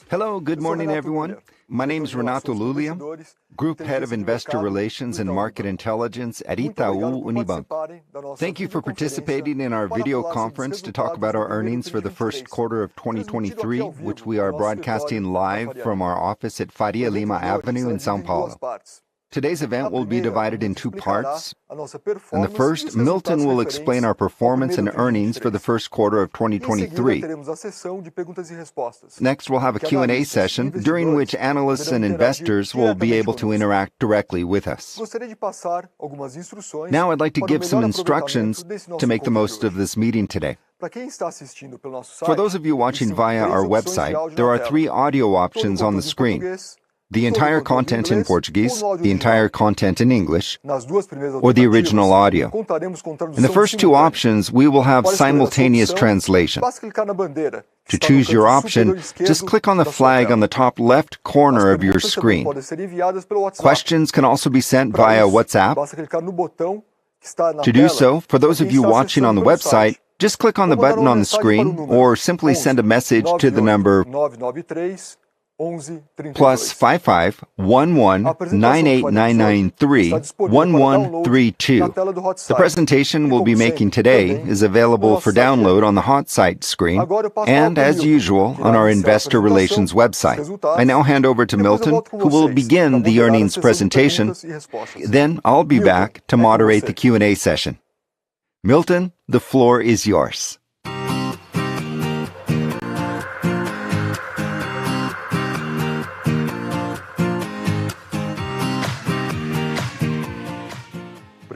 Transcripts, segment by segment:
Hello, good morning, everyone. My name is Renato Lulia, Group Head of Investor Relations and Market Intelligence at Itaú Unibanco. Thank you for participating in our video conference to talk about our earnings for the first quarter of 2023, which we are broadcasting live from our office at Faria Lima Avenue in São Paulo. Today's event will be divided in two parts. In the first, Milton will explain our performance and earnings for the first quarter of 2023. Next, we'll have a Q&A session, during which analysts and investors will be able to interact directly with us. Now I'd like to give some instructions to make the most of this meeting today. For those of you watching via our website, there are three audio options on the screen: the entire content in Portuguese, the entire content in English, or the original audio. In the first two options, we will have simultaneous translation. To choose your option, just click on the flag on the top left corner of your screen. Questions can also be sent via WhatsApp. To do so, for those of you watching on the website, just click on the button on the screen or simply send a message to the number +55 11 98993 1132. The presentation we'll be making today is available for download on the hot site screen and, as usual, on our investor relations website. I now hand over to Milton, who will begin the earnings presentation. Then I'll be back to moderate the Q&A session. Milton, the floor is yours.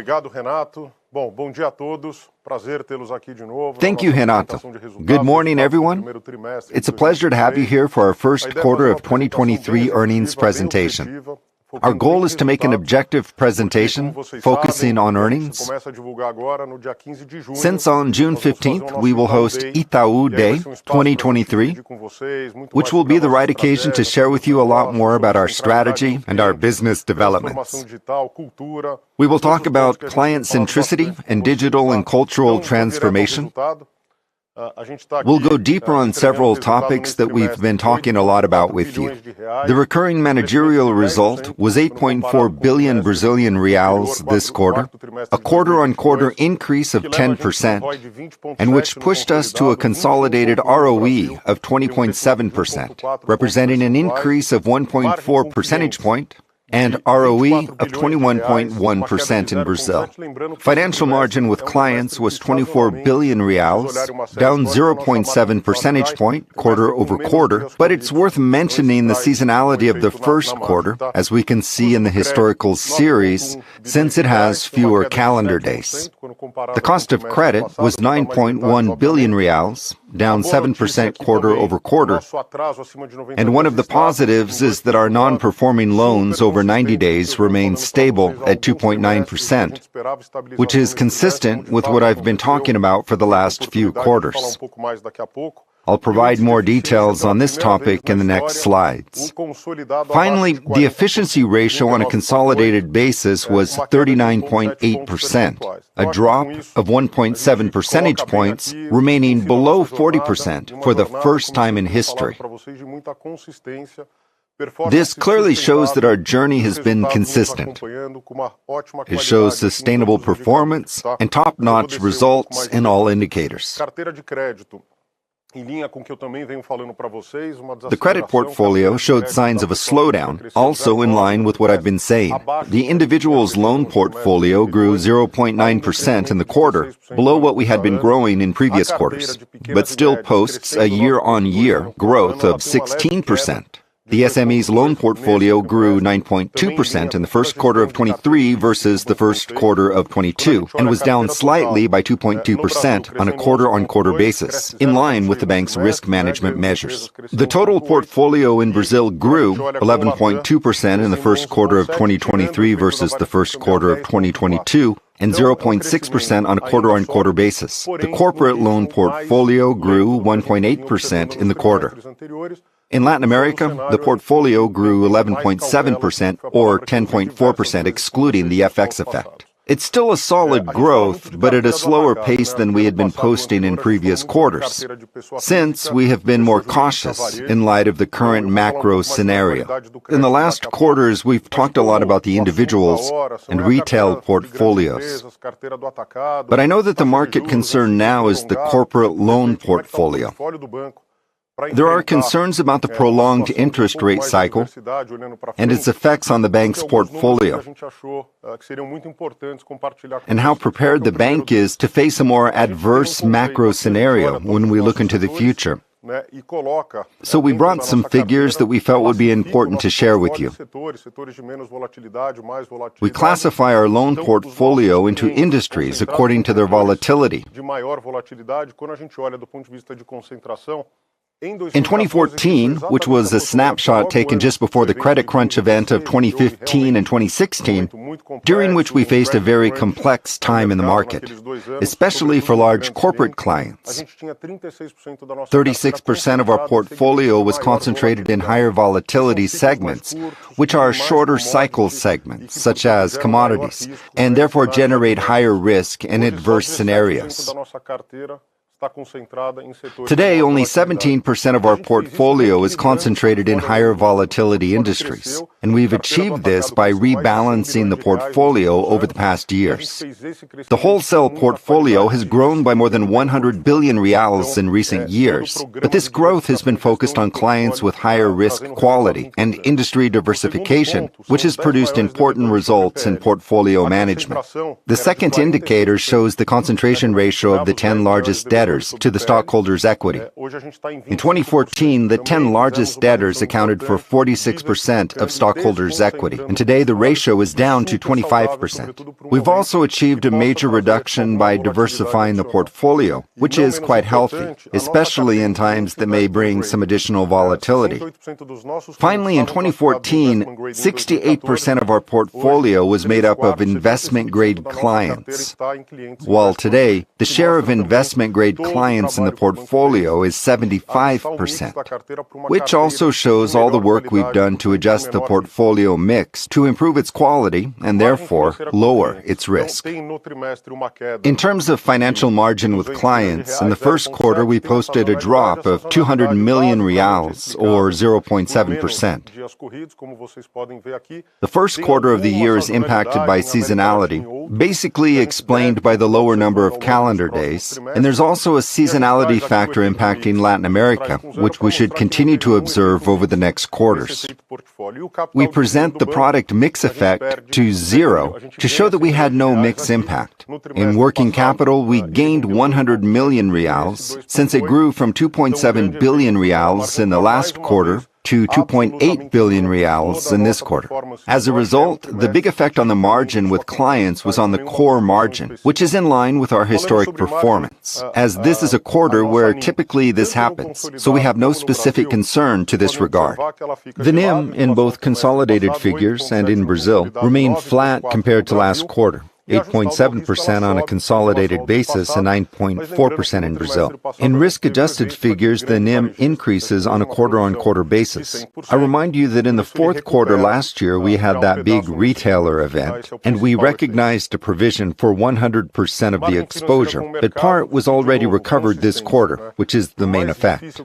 Thank you, Renato. Good morning, everyone. It's a pleasure to have you here for our first quarter of 2023 earnings presentation. Our goal is to make an objective presentation focusing on earnings. Since on June 15th, we will host Itaú Day 2023, which will be the right occasion to share with you a lot more about our strategy and our business developments. We will talk about client centricity and digital and cultural transformation. We'll go deeper on several topics that we've been talking a lot about with you. The recurring managerial result was 8.4 billion Brazilian reals this quarter, a quarter-on-quarter increase of 10%, and which pushed us to a consolidated ROE of 20.7%, representing an increase of 1.4 percentage point, and ROE of 21.1% in Brazil. Financial margin with clients was 24 billion reals, down 0.7 percentage point quarter over quarter, but it's worth mentioning the seasonality of the first quarter, as we can see in the historical series, since it has fewer calendar days. The cost of credit was 9.1 billion reals, down 7% quarter over quarter. And one of the positives is that our non-performing loans over 90 days remain stable at 2.9%, which is consistent with what I've been talking about for the last few quarters. I'll provide more details on this topic in the next slides. Finally, the efficiency ratio on a consolidated basis was 39.8%, a drop of 1.7 percentage points, remaining below 40% for the first time in history. This clearly shows that our journey has been consistent. It shows sustainable performance and top-notch results in all indicators. The credit portfolio showed signs of a slowdown, also in line with what I've been saying. The individual's loan portfolio grew 0.9% in the quarter, below what we had been growing in previous quarters, but still posts a year-on-year growth of 16%. The SME's loan portfolio grew 9.2% in the first quarter of 23 versus the first quarter of 22, and was down slightly by 2.2% on a quarter-on-quarter basis, in line with the bank's risk management measures. The total portfolio in Brazil grew 11.2% in the first quarter of 2023 versus the first quarter of 2022, and 0.6% on a quarter-on-quarter basis. The corporate loan portfolio grew 1.8% in the quarter. In Latin America, the portfolio grew 11.7% or 10.4% excluding the FX effect. It's still a solid growth, but at a slower pace than we had been posting in previous quarters, since we have been more cautious in light of the current macro scenario. In the last quarters, we've talked a lot about the individuals and retail portfolios. But I know that the market concern now is the corporate loan portfolio. There are concerns about the prolonged interest rate cycle and its effects on the bank's portfolio, and how prepared the bank is to face a more adverse macro scenario when we look into the future. So we brought some figures that we felt would be important to share with you. We classify our loan portfolio into industries according to their volatility. In 2014, which was a snapshot taken just before the credit crunch event of 2015 and 2016, during which we faced a very complex time in the market, especially for large corporate clients. 36% of our portfolio was concentrated in higher volatility segments, which are shorter cycle segments, such as commodities, and therefore generate higher risk in adverse scenarios. Today, only 17% of our portfolio is concentrated in higher volatility industries, and we've achieved this by rebalancing the portfolio over the past years. The wholesale portfolio has grown by more than 100 billion reals in recent years, but this growth has been focused on clients with higher risk quality and industry diversification, which has produced important results in portfolio management. The second indicator shows the concentration ratio of the 10 largest debtors to the stockholders' equity. In 2014, the 10 largest debtors accounted for 46% of stockholders' equity, and today the ratio is down to 25%. We've also achieved a major reduction by diversifying the portfolio, which is quite healthy, especially in times that may bring some additional volatility. Finally, in 2014, 68% of our portfolio was made up of investment-grade clients, while today, the share of investment-grade clients in the portfolio is 75%, which also shows all the work we've done to adjust the portfolio mix to improve its quality and therefore lower its risk. In terms of financial margin with clients, in the first quarter we posted a drop of 200 million reals, or 0.7%. The first quarter of the year is impacted by seasonality, basically explained by the lower number of calendar days, and there's also a seasonality factor impacting Latin America, which we should continue to observe over the next quarters. We present the product mix effect to zero to show that we had no mix impact. In working capital, we gained 100 million reals, since it grew from 2.7 billion reals in the last quarter to 2.8 billion reals in this quarter. As a result, the big effect on the margin with clients was on the core margin, which is in line with our historic performance, as this is a quarter where typically this happens, so we have no specific concern to this regard. The NIM in both consolidated figures and in Brazil remained flat compared to last quarter. 8.7% on a consolidated basis and 9.4% in Brazil. In risk-adjusted figures, the NIM increases on a quarter-on-quarter basis. I remind you that in the fourth quarter last year, we had that big retailer event, and we recognized a provision for 100% of the exposure, but part was already recovered this quarter, which is the main effect.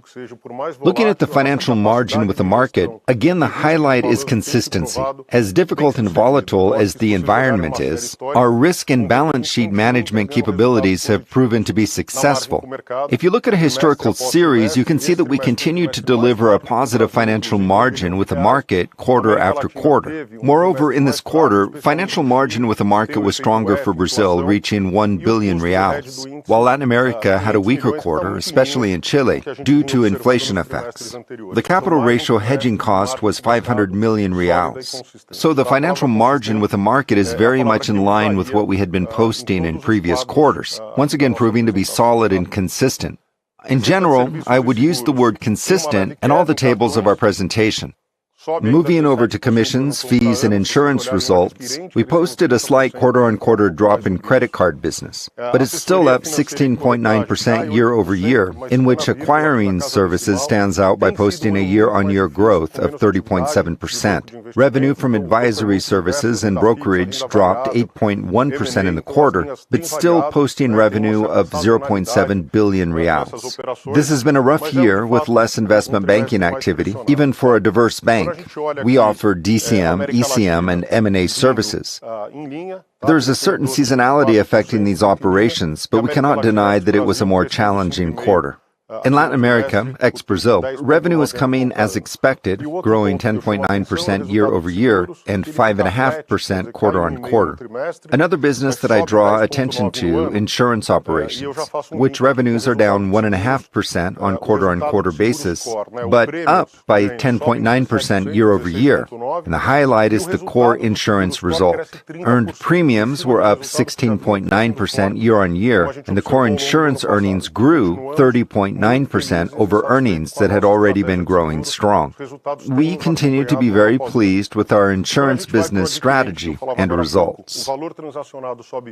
Looking at the financial margin with the market, again the highlight is consistency. As difficult and volatile as the environment is, our risk and balance sheet management capabilities have proven to be successful. If you look at a historical series, you can see that we continue to deliver a positive financial margin with the market quarter after quarter. Moreover, in this quarter, financial margin with the market was stronger for Brazil, reaching 1 billion reals, while Latin America had a weaker quarter, especially in Chile, due to inflation effects. The capital ratio hedging cost was 500 million reals. So the financial margin with the market is very much in line with what we had been posting in previous quarters, once again proving to be solid and consistent. In general, I would use the word consistent in all the tables of our presentation. Moving over to commissions, fees, and insurance results, we posted a slight quarter-on-quarter drop in credit card business, but it's still up 16.9% year-over-year, in which acquiring services stands out by posting a year-on-year growth of 30.7%. Revenue from advisory services and brokerage dropped 8.1% in the quarter, but still posting revenue of 0.7 billion reals. This has been a rough year with less investment banking activity, even for a diverse bank. We offer DCM, ECM, and M&A services. There's a certain seasonality affecting these operations, but we cannot deny that it was a more challenging quarter. In Latin America, ex-Brazil, revenue is coming as expected, growing 10.9% year-over-year and 5.5% quarter-on-quarter. Another business that I draw attention to, insurance operations, which revenues are down 1.5% on quarter-on-quarter basis, but up by 10.9% year-over-year. And the highlight is the core insurance result. Earned premiums were up 16.9% year-on-year, and the core insurance earnings grew 30.9% over earnings that had already been growing strong. We continue to be very pleased with our insurance business strategy and results.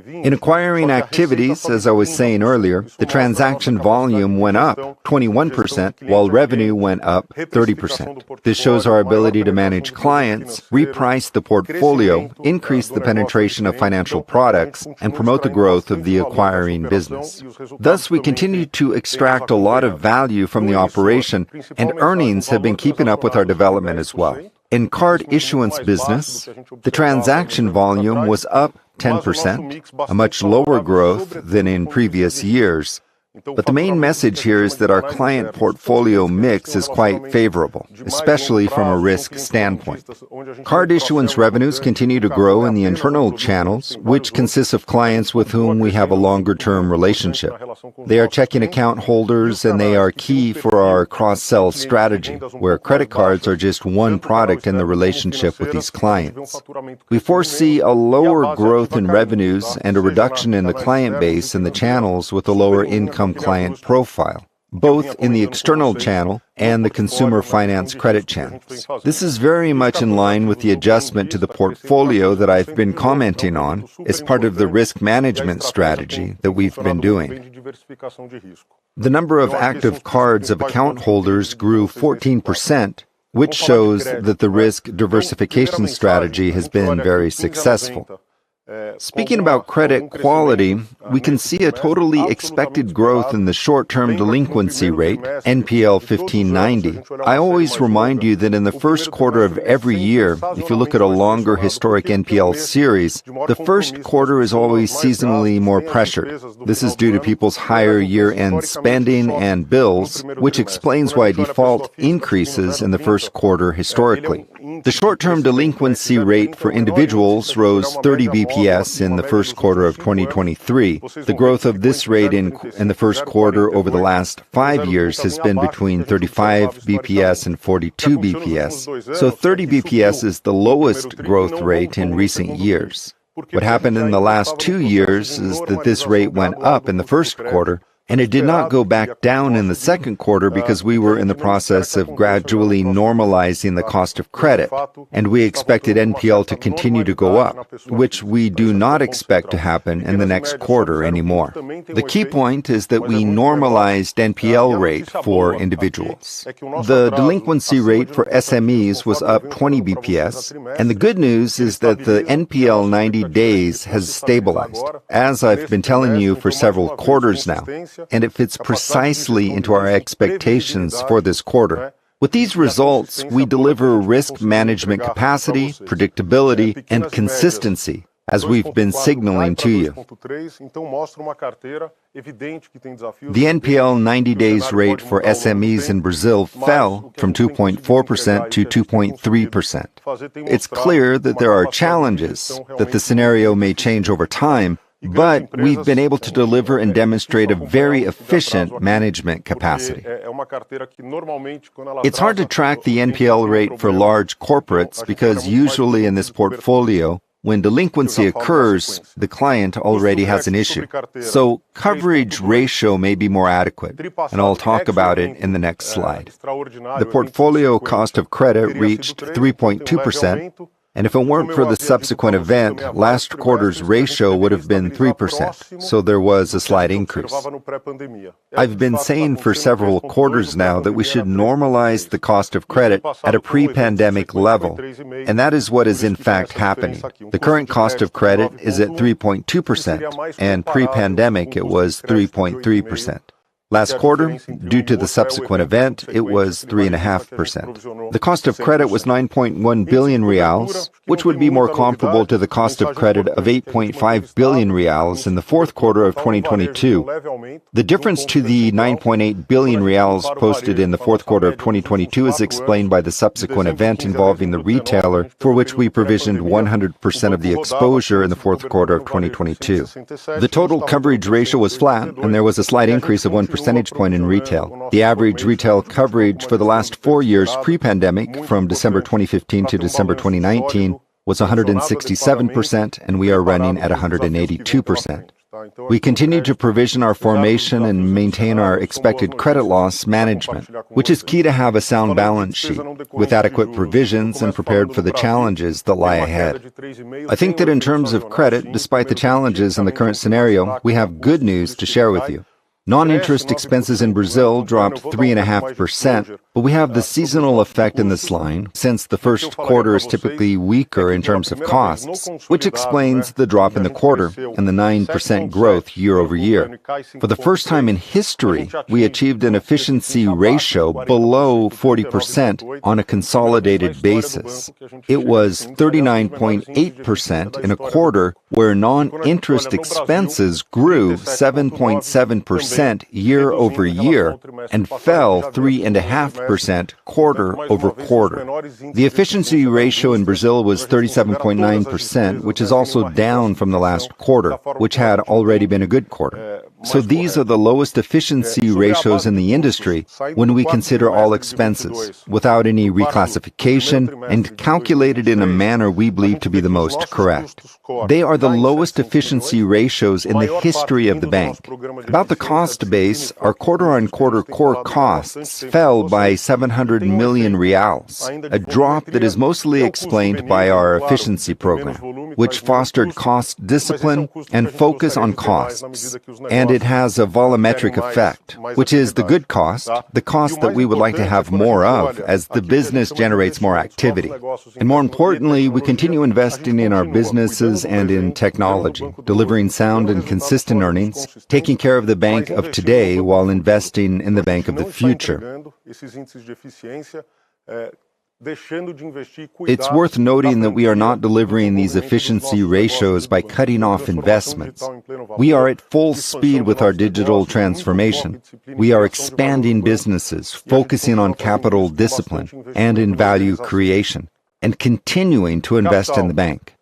In acquiring activities, as I was saying earlier, the transaction volume went up 21%, while revenue went up 30%. This shows our ability to manage clients, reprice the portfolio, increase the penetration of financial products, and promote the growth of the acquiring business. Thus, we continue to extract a lot of value from the operation, and earnings have been keeping up with our development as well. In card issuance business, the transaction volume was up 10%, a much lower growth than in previous years. But the main message here is that our client portfolio mix is quite favorable, especially from a risk standpoint. Card issuance revenues continue to grow in the internal channels, which consists of clients with whom we have a longer-term relationship. They are checking account holders, and they are key for our cross-sell strategy, where credit cards are just one product in the relationship with these clients. We foresee a lower growth in revenues and a reduction in the client base in the channels with a lower income client profile, both in the external channel and the consumer finance credit channels. This is very much in line with the adjustment to the portfolio that I've been commenting on as part of the risk management strategy that we've been doing. The number of active cards of account holders grew 14%, which shows that the risk diversification strategy has been very successful. Speaking about credit quality, we can see a totally expected growth in the short-term delinquency rate, NPL 1590. I always remind you that in the first quarter of every year, if you look at a longer historic NPL series, the first quarter is always seasonally more pressured. This is due to people's higher year-end spending and bills, which explains why default increases in the first quarter historically. The short-term delinquency rate for individuals rose 30 BPS in the first quarter of 2023. The growth of this rate in the first quarter over the last 5 years has been between 35 BPS and 42 BPS. So 30 BPS is the lowest growth rate in recent years. What happened in the last 2 years is that this rate went up in the first quarter, and it did not go back down in the second quarter because we were in the process of gradually normalizing the cost of credit, and we expected NPL to continue to go up, which we do not expect to happen in the next quarter anymore. The key point is that we normalized NPL rate for individuals. The delinquency rate for SMEs was up 20 BPS, and the good news is that the NPL 90 days has stabilized, as I've been telling you for several quarters now, and it fits precisely into our expectations for this quarter. With these results, we deliver risk management capacity, predictability, and consistency, as we've been signaling to you. The NPL 90 days rate for SMEs in Brazil fell from 2.4% to 2.3%. It's clear that there are challenges, that the scenario may change over time, but we've been able to deliver and demonstrate a very efficient management capacity. It's hard to track the NPL rate for large corporates because usually in this portfolio, When delinquency occurs, the client already has an issue. So coverage ratio may be more adequate, and I'll talk about it in the next slide. The portfolio cost of credit reached 3.2%, and if it weren't for the subsequent event, last quarter's ratio would have been 3%, so there was a slight increase. I've been saying for several quarters now that we should normalize the cost of credit at a pre-pandemic level, and that is what is in fact happening. The current cost of credit is at 3.2%, and pre-pandemic it was 3.3%. Last quarter, due to the subsequent event, it was 3.5%. The cost of credit was 9.1 billion reals, which would be more comparable to the cost of credit of 8.5 billion reals in the fourth quarter of 2022. The difference to the 9.8 billion reals posted in the fourth quarter of 2022 is explained by the subsequent event involving the retailer, for which we provisioned 100% of the exposure in the fourth quarter of 2022. The total coverage ratio was flat, and there was a slight increase of 1 percentage point in retail. The average retail coverage for the last 4 years pre-pandemic, from December 2015 to December 2019, was 167%, and we are running at 182%. We continue to provision our formation and maintain our expected credit loss management, which is key to have a sound balance sheet, with adequate provisions and prepared for the challenges that lie ahead. I think that in terms of credit, despite the challenges in the current scenario, we have good news to share with you. Non-interest expenses in Brazil dropped 3.5%, but we have the seasonal effect in this line, since the first quarter is typically weaker in terms of costs, which explains the drop in the quarter and the 9% growth year over year. For the first time in history, we achieved an efficiency ratio below 40% on a consolidated basis. It was 39.8% in a quarter where non-interest expenses grew 7.7% year over year and fell 3.5% quarter over quarter. The efficiency ratio in Brazil was 37.9%, which is also down from the last quarter, which had already been a good quarter. So these are the lowest efficiency ratios in the industry when we consider all expenses, without any reclassification, and calculated in a manner we believe to be the most correct. They are the lowest efficiency ratios in the history of the bank. About the cost base, our quarter-on-quarter core costs fell by 700 million reals, a drop that is mostly explained by our efficiency program, which fostered cost discipline and focus on costs. And it has a volumetric effect, which is the good cost, the cost that we would like to have more of as the business generates more activity. And more importantly, we continue investing in our businesses and in technology, delivering sound and consistent earnings, taking care of the bank of today while investing in the bank of the future. It's worth noting that we are not delivering these efficiency ratios by cutting off investments. We are at full speed with our digital transformation. We are expanding businesses, focusing on capital discipline and in value creation, and continuing to invest in the bank.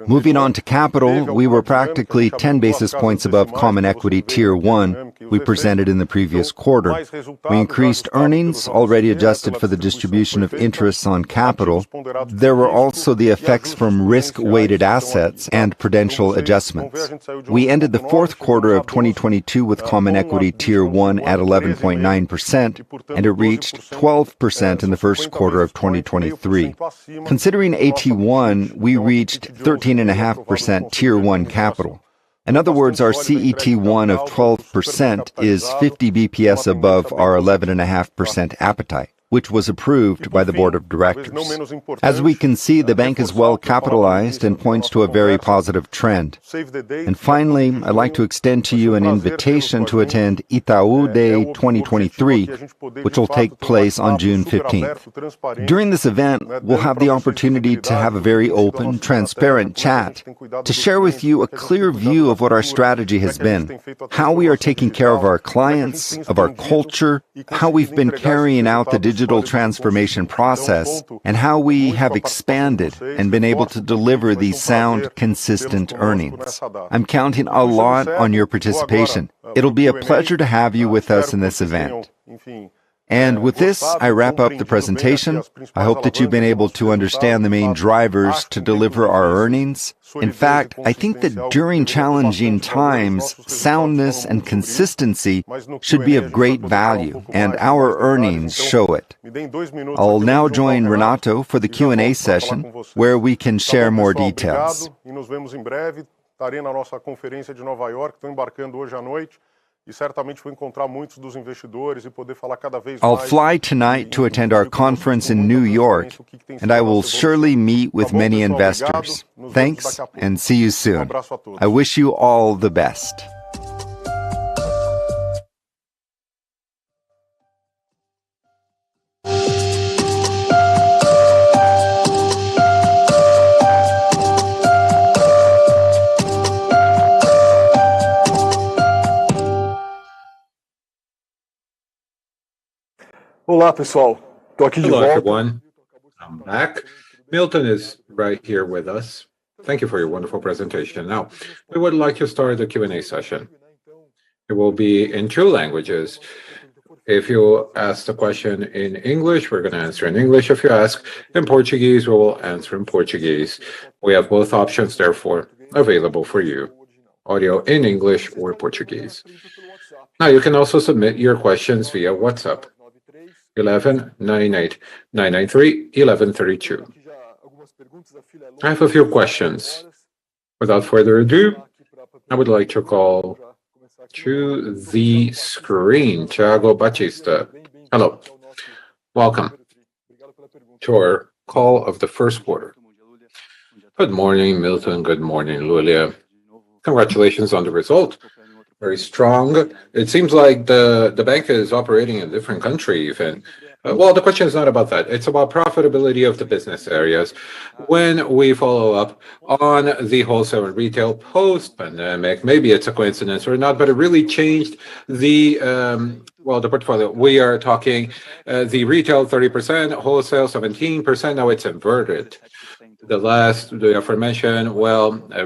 Moving on to capital, we were practically 10 basis points above Common Equity Tier 1 we presented in the previous quarter. We increased earnings, already adjusted for the distribution of interests on capital. There were also the effects from risk-weighted assets and prudential adjustments. We ended the fourth quarter of 2022 with Common Equity Tier 1 at 11.9%, and it reached 12% in the first quarter of 2023. Considering AT1, we reached 13.5% Tier 1 capital. In other words, our CET1 of 12% is 50 BPS above our 11.5% appetite, which was approved by the board of directors. As we can see, the bank is well capitalized and points to a very positive trend. And finally, I'd like to extend to you an invitation to attend Itaú Day 2023, which will take place on June 15th. During this event, we'll have the opportunity to have a very open, transparent chat, to share with you a clear view of what our strategy has been, how we are taking care of our clients, of our culture, how we've been carrying out the digital transformation process, and how we have expanded and been able to deliver these sound, consistent earnings. I'm counting a lot on your participation. It'll be a pleasure to have you with us in this event. And with this, I wrap up the presentation. I hope that you've been able to understand the main drivers to deliver our earnings. In fact, I think that during challenging times, soundness and consistency should be of great value, and our earnings show it. I'll now join Renato for the Q&A session, where we can share more details. Estarei na nossa conferência de Nova York, estou embarcando hoje à noite e certamente vou encontrar muitos dos investidores e poder falar cada vez mais. I'll fly tonight to attend our conference in New York, and I will surely meet with many investors. Thanks, and see you soon. I wish you all the best. Olá, pessoal. Tô aqui de volta. Hello, everyone. I'm back. Milton is right here with us. Thank you for your wonderful presentation. Now, we would like to start the Q&A session. It will be in two languages. If you ask the question in English, we're going to answer in English. If you ask in Portuguese, we will answer in Portuguese. We have both options, therefore, available for you. Audio in English or Portuguese. Now, you can also submit your questions via WhatsApp. 11-98993-1132. I have a few questions. Without further ado, I would like to call to the screen Thiago Batista. Hello. Welcome to our call of the first quarter. Good morning, Milton. Good morning, Lulia. Congratulations on the result. Very strong. It seems like the bank is operating in a different country even. Well, the question is not about that. It's about profitability of the business areas. When we follow up on the wholesale and retail post-pandemic, maybe it's a coincidence or not, but it really changed the the portfolio. We are talking the retail 30%, wholesale 17%. Now it's inverted. The aforementioned,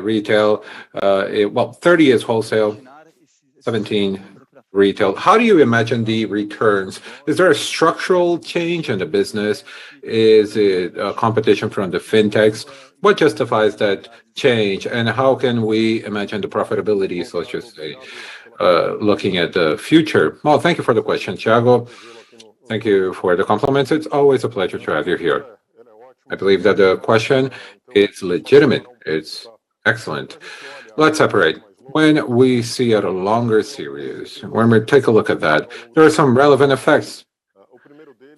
retail, 30 is wholesale, 17 retail. How do you imagine the returns? Is there a structural change in the business? Is it a competition from the fintechs? What justifies that change? And how can we imagine the profitability, so let's just say, looking at the future? Well, thank you for the question, Thiago. Thank you for the compliments. It's always a pleasure to have you here. I believe that the question is legitimate. It's excellent. Let's separate. When we see at a longer series, when we take a look at that, there are some relevant effects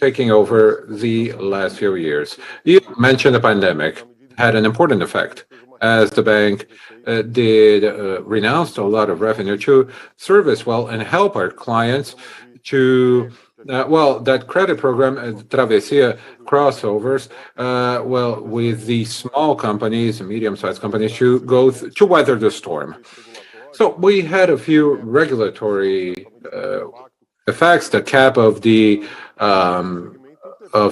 taking over the last few years. You mentioned the pandemic had an important effect as the bank renounced a lot of revenue to service well and help our clients to that credit program, Travessia crossovers, with the small companies, medium-sized companies to to weather the storm. So we had a few regulatory effects. The cap of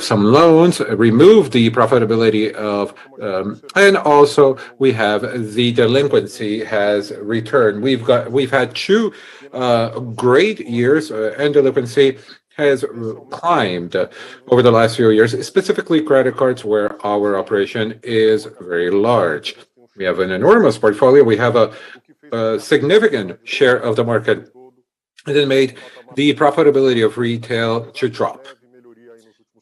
some loans removed the profitability of, and also we have the delinquency has returned. We've had two great years, and delinquency has climbed over the last few years, specifically credit cards, where our operation is very large. We have an enormous portfolio. We have a significant share of the market, and it made the profitability of retail to drop.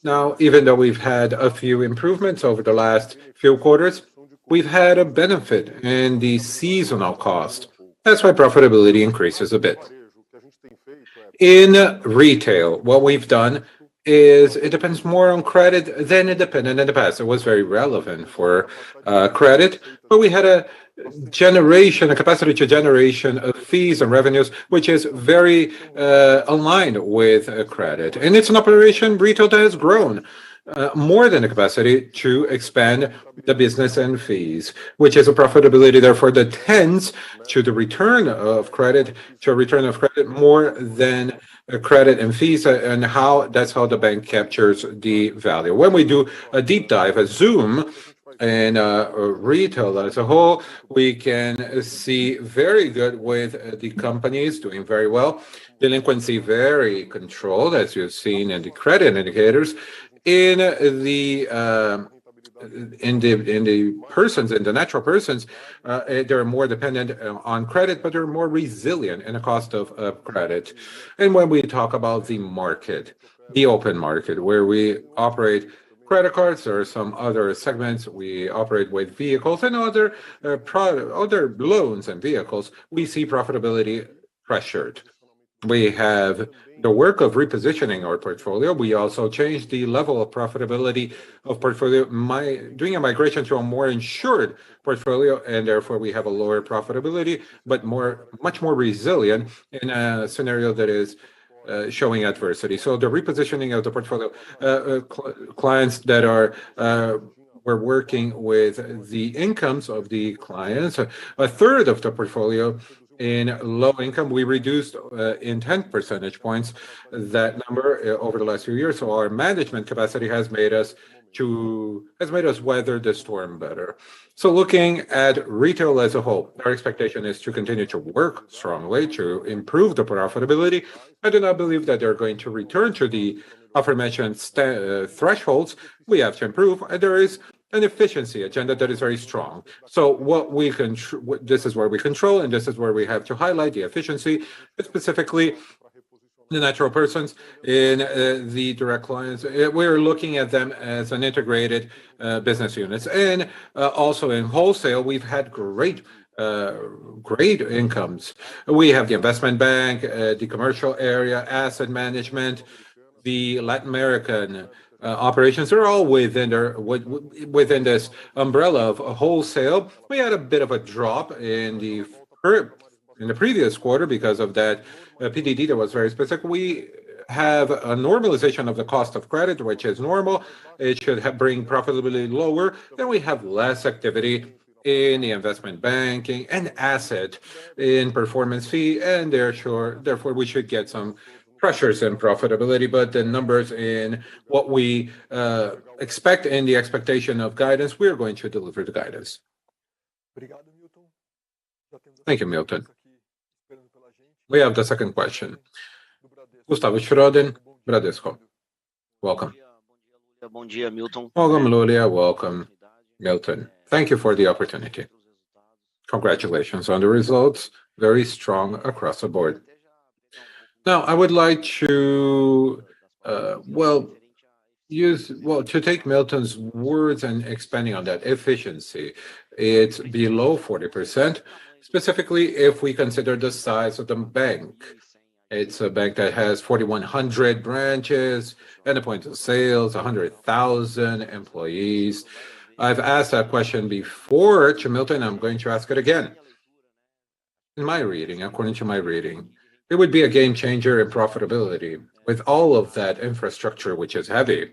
Now, even though we've had a few improvements over the last few quarters, we've had a benefit in the seasonal cost. That's why profitability increases a bit. In retail, what we've done is it depends more on credit than it depended in the past. It was very relevant for credit, but we had a capacity to generation of fees and revenues, which is very aligned with credit. And it's an operation retail that has grown more than a capacity to expand the business and fees, which is a profitability, therefore, that tends to the return of credit, more than credit and fees, and that's how the bank captures the value. When we do a deep dive, a zoom, And retail as a whole, we can see very good with the companies doing very well. Delinquency very controlled, as you've seen in the credit indicators. In the persons, in the natural persons, they're more dependent on credit, but they're more resilient in the cost of credit. And when we talk about the market, the open market, where we operate credit cards or some other segments, we operate with vehicles and other other loans and vehicles, we see profitability pressured. We have the work of repositioning our portfolio. We also changed the level of profitability of portfolio, doing a migration to a more insured portfolio, and therefore we have a lower profitability, but much more resilient in a scenario that is showing adversity. So the repositioning of the portfolio, clients that are we're working with the incomes of the clients, a third of the portfolio in low income, we reduced in 10 percentage points that number over the last few years. So our management capacity has made us weather the storm better. So looking at retail as a whole, our expectation is to continue to work strongly to improve the profitability. I do not believe that they're going to return to the aforementioned thresholds. We have to improve, and there is an efficiency agenda that is very strong. So what we this is where we control, and this is where we have to highlight the efficiency, specifically the natural persons in the direct clients. We're looking at them as an integrated business units. And also in wholesale, we've had great incomes. We have the investment bank, the commercial area, asset management, the Latin American operations are all within this umbrella of wholesale. We had a bit of a drop in the previous quarter because of that PDD that was very specific. We have a normalization of the cost of credit, which is normal. It should bring profitability lower. Then we have less activity in the investment banking and asset in performance fee, and therefore we should get some pressures in profitability, but the numbers in what we expect in the expectation of guidance, we're going to deliver the guidance. Thank you, Milton. We have the second question. Gustavo Schroden, Bradesco. Welcome. Welcome, Lulia. Welcome, Milton. Thank you for the opportunity. Congratulations on the results. Very strong across the board. Now, I would like to, to take Milton's words and expanding on that efficiency. It's below 40%, specifically if we consider the size of the bank. It's a bank that has 4,100 branches and a point of sales, 100,000 employees. I've asked that question before to Milton. I'm going to ask it again. In my reading, according to my reading, it would be a game changer in profitability. With all of that infrastructure, which is heavy,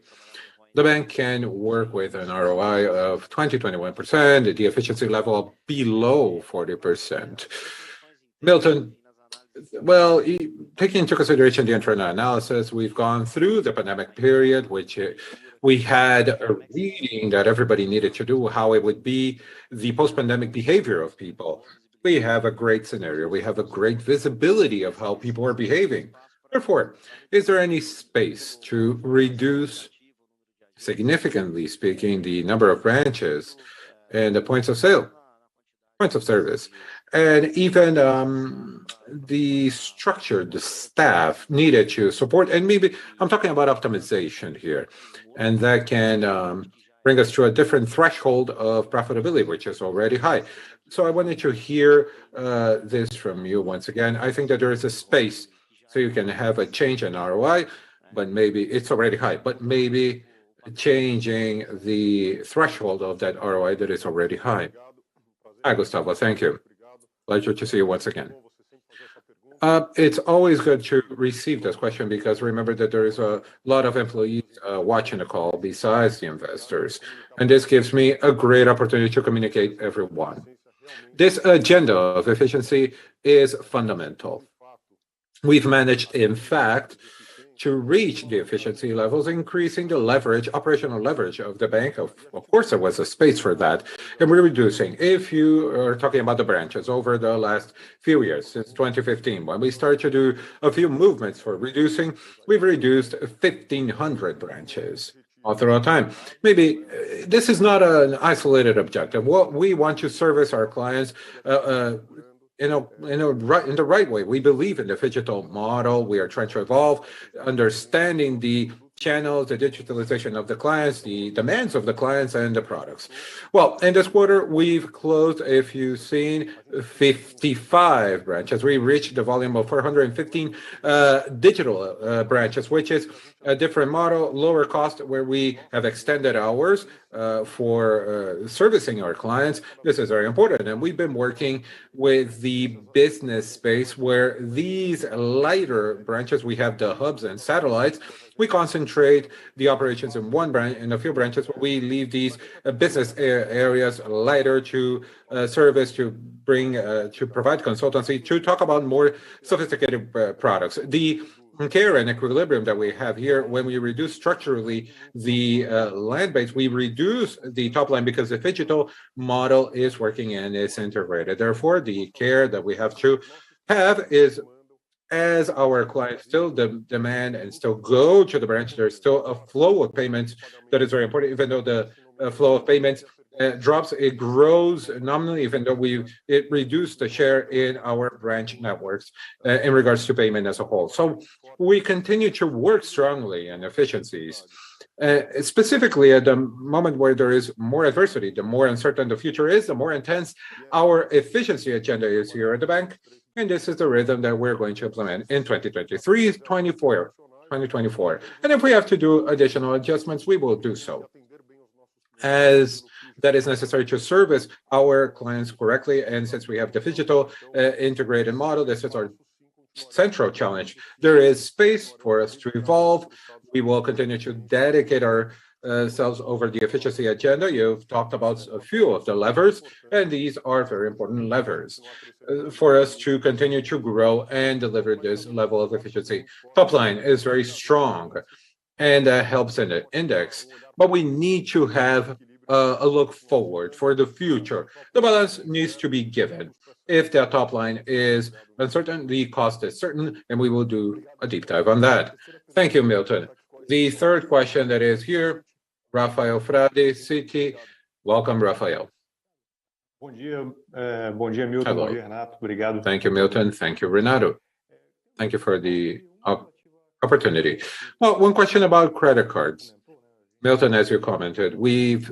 the bank can work with an ROI of 20-21%, the efficiency level below 40%. Milton, well, taking into consideration the internal analysis, we've gone through the pandemic period, which we had a reading that everybody needed to do, how it would be the post-pandemic behavior of people. We have a great scenario. We have a great visibility of how people are behaving. Therefore, is there any space to reduce, significantly speaking, the number of branches and the points of service, and even the structure, the staff needed to support, and maybe I'm talking about optimization here, and that can bring us to a different threshold of profitability, which is already high. So I wanted to hear this from you once again. I think that there is a space so you can have a change in ROI, but maybe it's already high, but maybe changing the threshold of that ROI that is already high. Hi, Gustavo. Thank you. Pleasure to see you once again. It's always good to receive this question because remember that there is a lot of employees watching the call besides the investors. And this gives me a great opportunity to communicate everyone. This agenda of efficiency is fundamental. We've managed, in fact, to reach the efficiency levels, increasing the leverage, operational leverage of the bank. Of course, there was a space for that. And we're reducing. If you are talking about the branches over the last few years, since 2015, when we started to do a few movements for reducing, we've reduced 1,500 branches all throughout time. Maybe this is not an isolated objective. What we want to service our clients in the right way. We believe in the digital model. We are trying to evolve, understanding the channels, the digitalization of the clients, the demands of the clients, and the products. Well, in this quarter, we've closed, if you've seen, 55 branches. We reached the volume of 415 digital branches, which is a different model, lower cost, where we have extended hours for servicing our clients. This is very important. And we've been working with the business space where these lighter branches, we have the hubs and satellites. We concentrate the operations in one branch, in a few branches, where we leave these business areas lighter to service, to bring, to provide consultancy, to talk about more sophisticated products. The care and equilibrium that we have here, when we reduce structurally the land base, we reduce the top line because the digital model is working and is integrated. Therefore, the care that we have to have is, as our clients still demand and still go to the branch, there's still a flow of payments that is very important. Even though the flow of payments drops, it grows nominally, even though it reduced the share in our branch networks in regards to payment as a whole. So we continue to work strongly in efficiencies. Specifically at the moment where there is more adversity, the more uncertain the future is, the more intense our efficiency agenda is here at the bank. And this is the rhythm that we're going to implement in 2023, 2024. And if we have to do additional adjustments, we will do so, as that is necessary to service our clients correctly. And since we have the digital integrated model, this is our central challenge. There is space for us to evolve. We will continue to dedicate ourselves over the efficiency agenda. You've talked about a few of the levers, and these are very important levers for us to continue to grow and deliver this level of efficiency. Top line is very strong and helps in the index, but we need to have a look forward for the future. The balance needs to be given. If the top line is uncertain, the cost is certain, and we will do a deep dive on that. Thank you, Milton. The third question that is here, Rafael Frade, Citi. Welcome, Rafael. Bom dia, Milton. Hello. Bom dia, Renato. Obrigado. Thank you, Milton. Thank you, Renato. Thank you for the opportunity. Well, one question about credit cards. Milton, as you commented, we've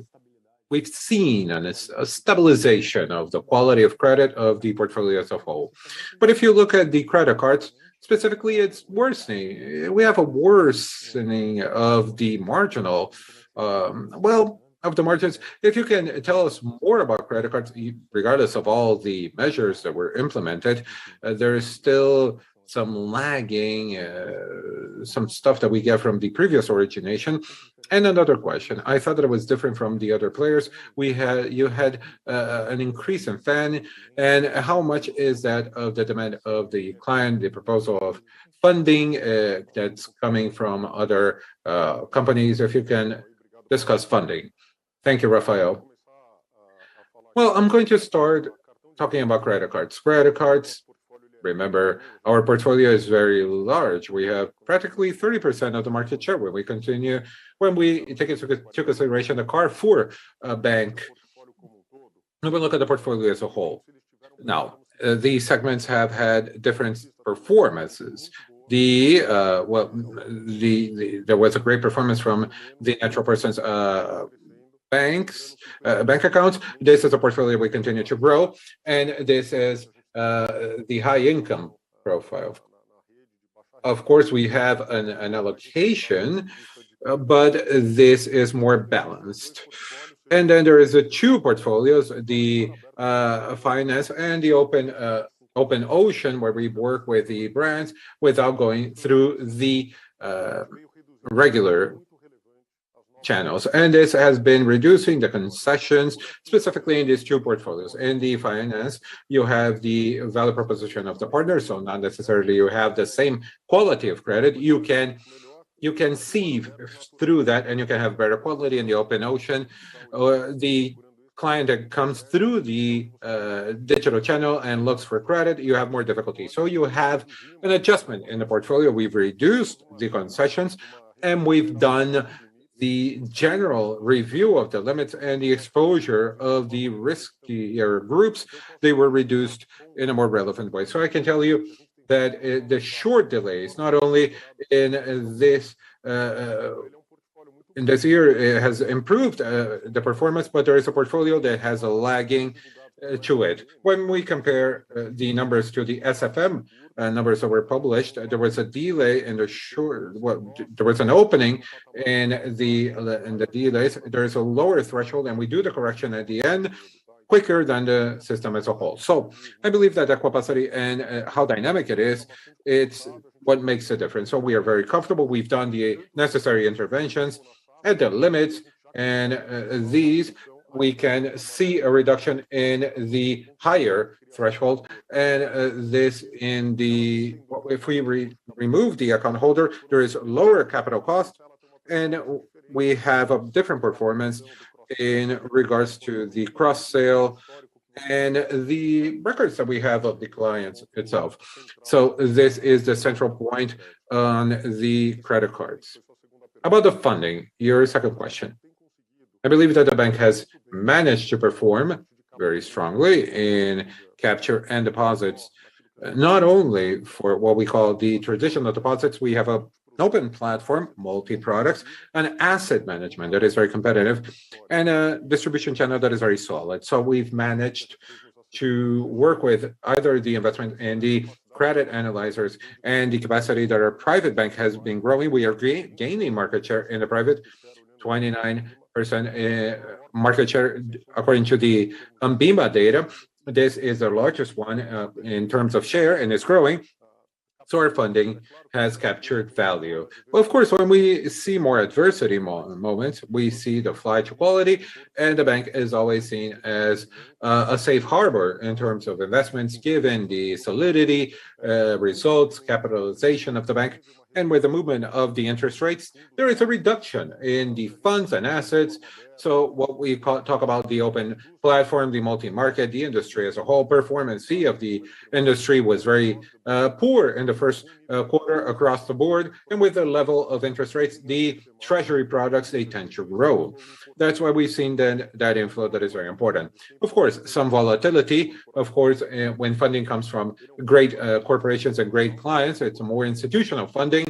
seen a stabilization of the quality of credit of the portfolio as a whole. But if you look at the credit cards, specifically, it's worsening. We have a worsening of the marginal, of the margins. If you can tell us more about credit cards, regardless of all the measures that were implemented, there is still some lagging, some stuff that we get from the previous origination. And another question, I thought that it was different from the other players. You had an increase in FAN, and how much is that of the demand of the client, the proposal of funding that's coming from other companies? If you can discuss funding. Thank you, Rafael. Well, I'm going to start talking about credit cards. Credit cards, remember, our portfolio is very large. We have practically 30% of the market share when we take into consideration the Carrefour bank. And we look at the portfolio as a whole. Now, these segments have had different performances. There was a great performance from the natural persons bank accounts. This is a portfolio we continue to grow, and this is the high income profile. Of course, we have an allocation, but this is more balanced. And then there is two portfolios, the finance and the open ocean, where we work with the brands without going through the regular channels. And this has been reducing the concessions, specifically in these two portfolios. In the finance, you have the value proposition of the partner, so not necessarily you have the same quality of credit. You can see through that, and you can have better quality in the open ocean. The client that comes through the digital channel and looks for credit, you have more difficulty. So you have an adjustment in the portfolio. We've reduced the concessions, and we've done the general review of the limits and the exposure of the riskier groups. They were reduced in a more relevant way. So I can tell you that the short delays, not only in this year, it has improved the performance, but there is a portfolio that has a lagging to it. When we compare the numbers to the SFM numbers that were published, there was a delay in the short. Well, there was an opening in the delays. There is a lower threshold, and we do the correction at the end quicker than the system as a whole. So I believe that the capacity and how dynamic it is, it's what makes a difference. So we are very comfortable. We've done the necessary interventions at the limits, and these we can see a reduction in the higher threshold, and this in the if we remove the account holder, there is lower capital cost, and we have a different performance in regards to the cross sale and the records that we have of the clients itself. So this is the central point on the credit cards. About the funding, your second question. I believe that the bank has managed to perform very strongly in capture and deposits, not only for what we call the traditional deposits. We have an open platform, multi-products, an asset management that is very competitive, and a distribution channel that is very solid. So we've managed to work with either the investment and the credit analyzers and the capacity that our private bank has been growing. We are gaining market share in the private, 29% market share according to the Ambima data. This is the largest one in terms of share, and it's growing. So our funding has captured value. Well, of course, when we see more adversity moments, we see the flight to quality, and the bank is always seen as a safe harbor in terms of investments, given the solidity, results, capitalization of the bank. And with the movement of the interest rates, there is a reduction in the funds and assets. So what we talk about the open platform, the multi-market, the industry as a whole, performance fee of the industry was very poor in the first quarter across the board. And with the level of interest rates, the treasury products, they tend to grow. That's why we've seen then that inflow that is very important. Of course, some volatility, of course, when funding comes from great corporations and great clients, it's a more institutional funding.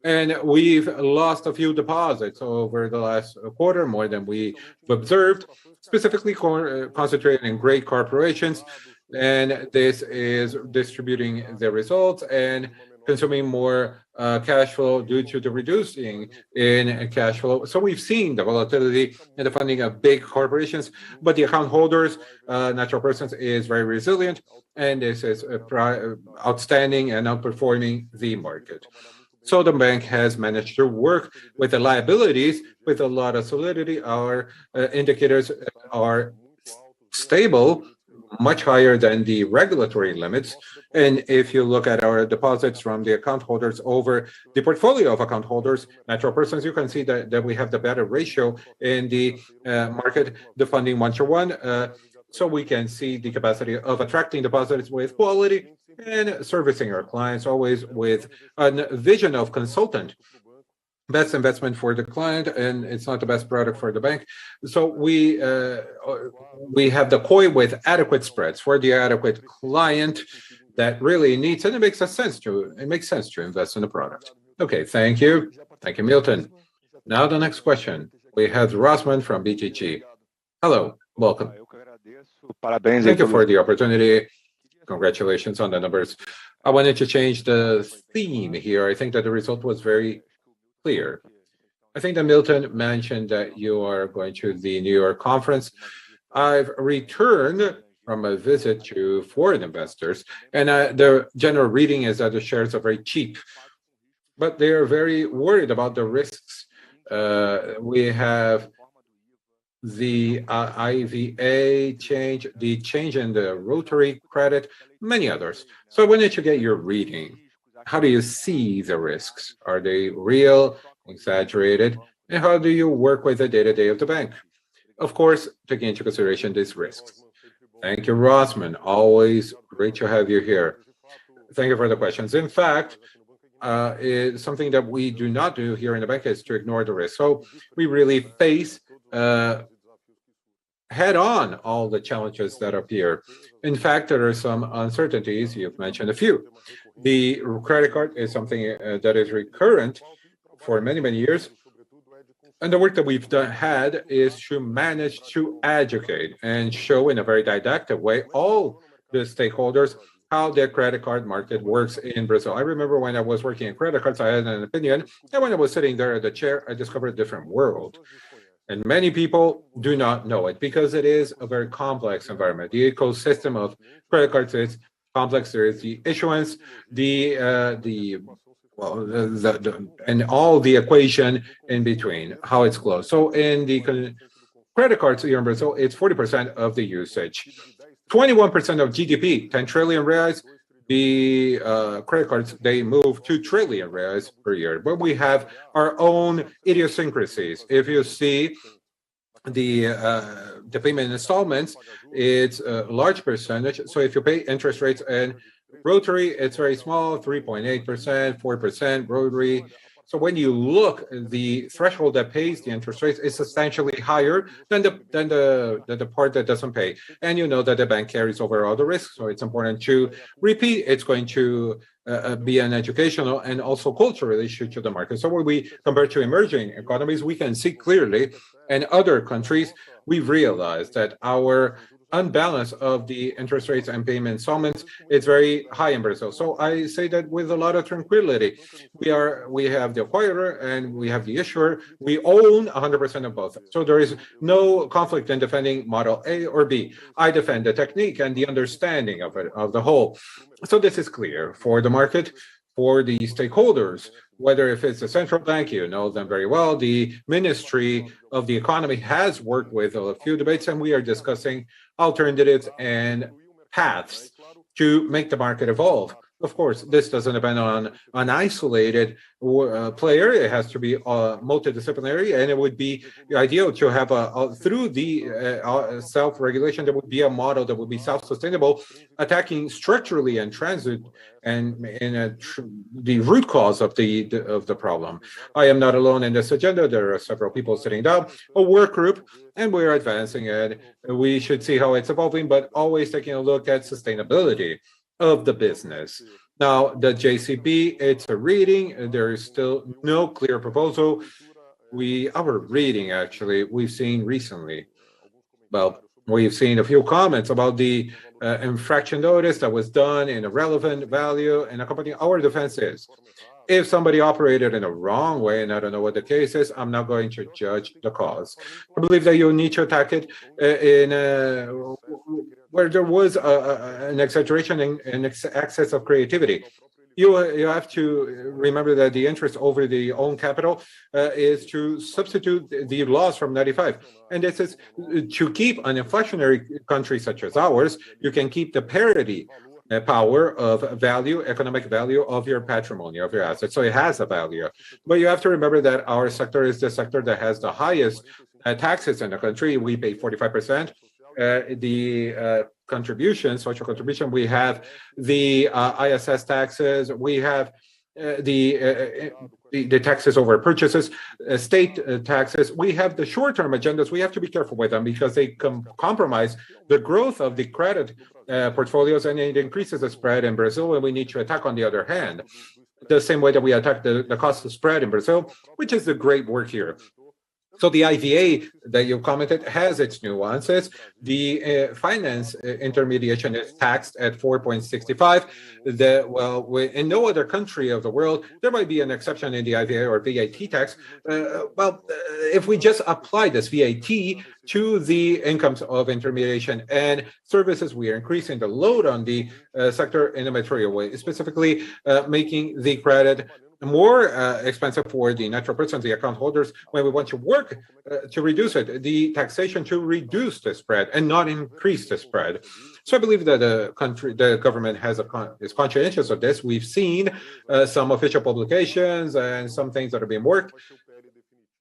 And we've lost a few deposits over the last quarter, more than we observed, specifically concentrated in great corporations. And this is distributing the results and consuming more cash flow due to the reducing in cash flow. So we've seen the volatility in the funding of big corporations, but the account holders, natural persons, is very resilient, and this is outstanding and outperforming the market. So the bank has managed to work with the liabilities with a lot of solidity. Our indicators are stable, much higher than the regulatory limits. And if you look at our deposits from the account holders over the portfolio of account holders, natural persons, you can see that we have the better ratio in the market, the funding 1-to-1. So we can see the capacity of attracting deposits with quality and servicing our clients always with a vision of consultant. Best investment for the client, and it's not the best product for the bank. So we have the COI with adequate spreads for the adequate client that really needs, and it makes sense to invest in the product. Okay, thank you, Milton. Now the next question we have Rosman from BTG. Hello, welcome. Thank you for the opportunity. Congratulations on the numbers. I wanted to change the theme here. I think that the result was very clear. I think that Milton mentioned that you are going to the New York conference. I've returned from a visit to foreign investors, and the general reading is that the shares are very cheap, but they are very worried about the risks We have the IVA change, the change in the rotary credit, many others. So I wanted to get your reading. How do you see the risks? Are they real, exaggerated? And how do you work with the day-to-day of the bank? Of course, taking into consideration these risks. Thank you, Rosman. Always great to have you here. Thank you for the questions. In fact, it's something that we do not do here in the bank is to ignore the risk. So we really face head on all the challenges that appear. In fact, there are some uncertainties. You've mentioned a few. The credit card is something that is recurrent for many, many years. And the work that we've had is to manage to educate and show in a very didactic way all the stakeholders how the credit card market works in Brazil. I remember when I was working in credit cards, I had an opinion. And when I was sitting there at the chair, I discovered a different world. And many people do not know it because it is a very complex environment. The ecosystem of credit cards is complex. There is the issuance, and all the equation in between, how it's closed. So in the credit cards here in Brazil, it's 40% of the usage. 21% of GDP, 10 trillion reais. The credit cards, they move 2 trillion reais per year. But we have our own idiosyncrasies. If you see the payment installments, it's a large percentage. So if you pay interest rates and rotary, it's very small, 3.8%, 4% rotary. So when you look, the threshold that pays the interest rates is substantially higher than the part that doesn't pay. And you know that the bank carries over all the risks. So it's important to repeat. It's going to be an educational and also cultural issue to the market. So when we compare to emerging economies, we can see clearly, and other countries, we've realized that our unbalance of the interest rates and payment installments is very high in Brazil. So I say that with a lot of tranquility. We have the acquirer and we have the issuer. We own 100% of both. So there is no conflict in defending model A or B. I defend the technique and the understanding of it, of the whole. So this is clear for the market, for the stakeholders, whether if it's the central bank, you know them very well. The Ministry of the Economy has worked with a few debates, and we are discussing alternatives and paths to make the market evolve. Of course, this doesn't depend on an isolated player. It has to be multidisciplinary, and it would be ideal to have through the self-regulation, there would be a model that would be self-sustainable, attacking structurally and transit and in the root cause of the problem. I am not alone in this agenda. There are several people sitting down, a work group, and we're advancing it. We should see how it's evolving, but always taking a look at sustainability of the business. Now, the JCP, it's a reading. There is still no clear proposal. Our reading, actually, we've seen recently, well, we've seen a few comments about the infraction notice that was done in a relevant value and accompanying. Our defense is, if somebody operated in a wrong way, and I don't know what the case is, I'm not going to judge the cause. I believe that you need to attack it where there was an exaggeration and excess of creativity. You have to remember that the interest over the own capital is to substitute the laws from 95. And this is to keep an inflationary country such as ours, you can keep the parity power of value, economic value of your patrimony, of your assets. So it has a value. But you have to remember that our sector is the sector that has the highest taxes in the country. We pay 45%. The contribution, social contribution, we have the ISS taxes, we have the taxes over purchases, state taxes. We have the short-term agendas. We have to be careful with them because they compromise the growth of the credit portfolios, and it increases the spread in Brazil, and we need to attack on the other hand, the same way that we attack the cost of spread in Brazil, which is the great work here. So the IVA that you commented has its nuances. The finance intermediation is taxed at 4.65. In no other country of the world, there might be an exception in the IVA or VAT tax. If we just apply this VAT to the incomes of intermediation and services, we are increasing the load on the sector in a material way, specifically making the credit more expensive for the natural persons, the account holders, when we want to work to reduce it, the taxation to reduce the spread and not increase the spread. So I believe that the government is conscientious of this. We've seen some official publications and some things that are being worked,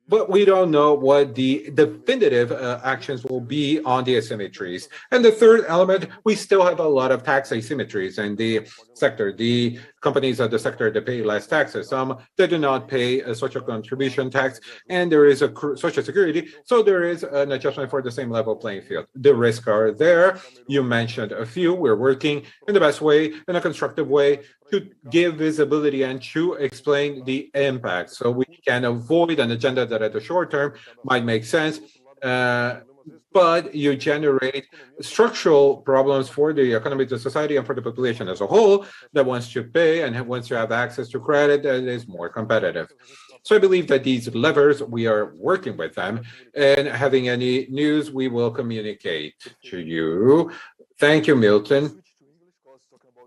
but we don't know what the definitive actions will be on the asymmetries. And the third element, we still have a lot of tax asymmetries in the sector. The companies of the sector that pay less taxes, some that do not pay a social contribution tax, and there is a social security, so there is an adjustment for the same level playing field. The risks are there. You mentioned a few. We're working in the best way, in a constructive way, to give visibility and to explain the impact, so we can avoid an agenda that at the short term might make sense, but you generate structural problems for the economy, the society, and for the population as a whole that wants to pay and wants to have access to credit that is more competitive. So I believe that these levers, we are working with them, and having any news, we will communicate to you. Thank you, Milton.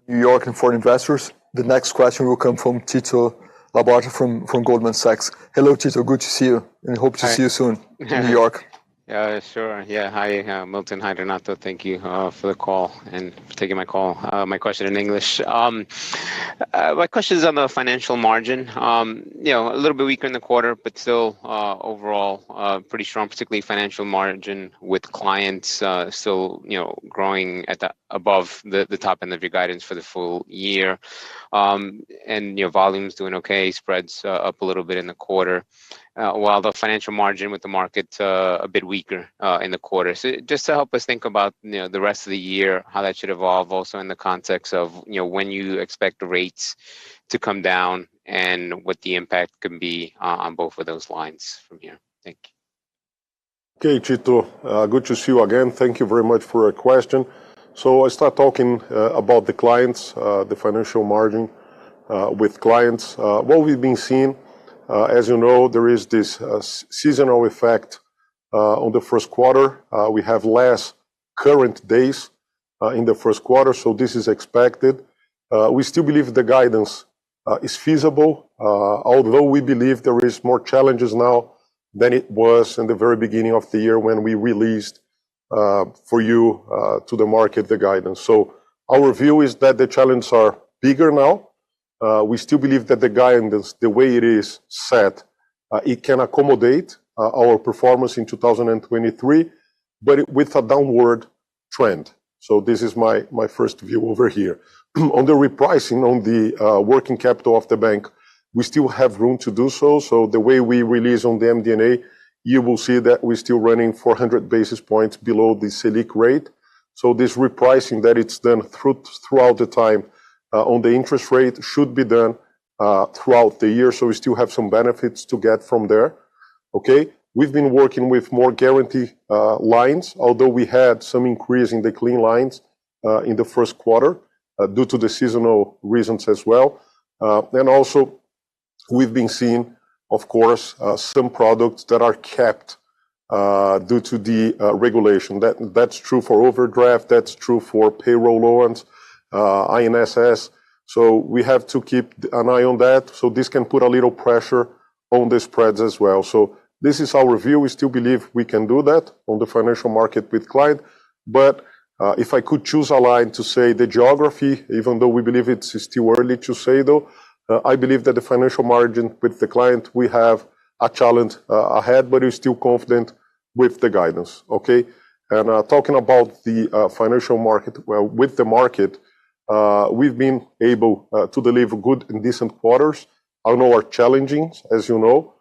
New York and foreign investors. The next question will come from Tito Labarta from Goldman Sachs. Hello, Tito. Good to see you, and hope to see you soon in New York. Yeah, sure. Yeah, hi, Milton. Hi, Renato. Thank you for the call and for taking my call. My question in English. My question is on the financial margin. A little bit weaker in the quarter, but still overall pretty strong, particularly financial margin with clients still, growing at above the top end of your guidance for the full year. And volumes doing okay, spreads up a little bit in the quarter. While the financial margin with the market a bit weaker in the quarter. So just to help us think about the rest of the year, how that should evolve, also in the context of when you expect the rates to come down and what the impact can be on both of those lines from here. Thank you. Okay, Chito, good to see you again. Thank you very much for your question. So I start talking about the clients, the financial margin with clients. What we've been seeing, as you know, there is this seasonal effect on the first quarter. We have less current days in the first quarter, so this is expected. We still believe the guidance is feasible, although we believe there is more challenges now than it was in the very beginning of the year when we released for you to the market the guidance. So our view is that the challenges are bigger now. We still believe that the guidance, the way it is set, it can accommodate our performance in 2023, but with a downward trend. So this is my first view over here. On the repricing, on the working capital of the bank, we still have room to do so. So the way we release on the MD&A, you will see that we're still running 400 basis points below the Selic rate. So this repricing that it's done throughout the time on the interest rate should be done throughout the year, so we still have some benefits to get from there. Okay, we've been working with more guarantee lines, although we had some increase in the clean lines in the first quarter due to the seasonal reasons as well. And also, we've been seeing, of course, some products that are kept due to the regulation. That's true for overdraft, that's true for payroll loans, INSS. So we have to keep an eye on that. So this can put a little pressure on the spreads as well. So this is our view. We still believe we can do that on the financial market with client. But if I could choose a line to say the geography, even though we believe it's still early to say though, I believe that the financial margin with the client, we have a challenge ahead, but we're still confident with the guidance, okay? And talking about the financial market, well, with the market, we've been able to deliver good and decent quarters. I know are challenging, as you know.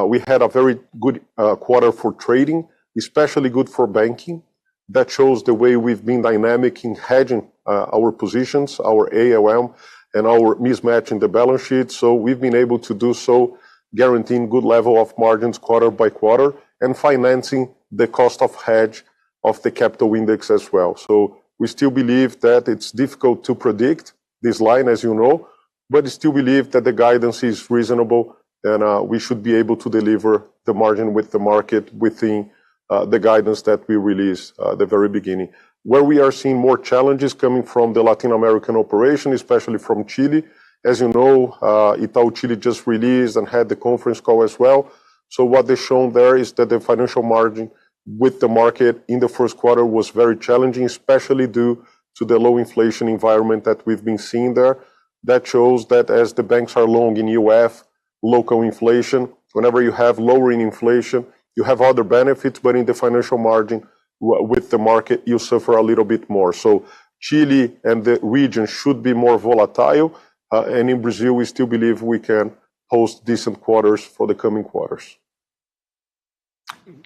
We had a very good quarter for trading, especially good for banking. That shows the way we've been dynamic in hedging our positions, our ALM, and our mismatch in the balance sheet. So we've been able to do so, guaranteeing good level of margins quarter by quarter, and financing the cost of hedge of the capital index as well. So we still believe that it's difficult to predict this line, as you know, but still believe that the guidance is reasonable, and we should be able to deliver the margin with the market within the guidance that we released at the very beginning. Where we are seeing more challenges coming from the Latin American operation, especially from Chile, As you know, Itaú Chile just released and had the conference call as well. So what they shown there is that the financial margin with the market in the first quarter was very challenging, especially due to the low inflation environment that we've been seeing there. That shows that as the banks are long in UF, local inflation, whenever you have lowering inflation, you have other benefits, but in the financial margin with the market, you suffer a little bit more. So Chile and the region should be more volatile, and in Brazil, we still believe we can host decent quarters for the coming quarters.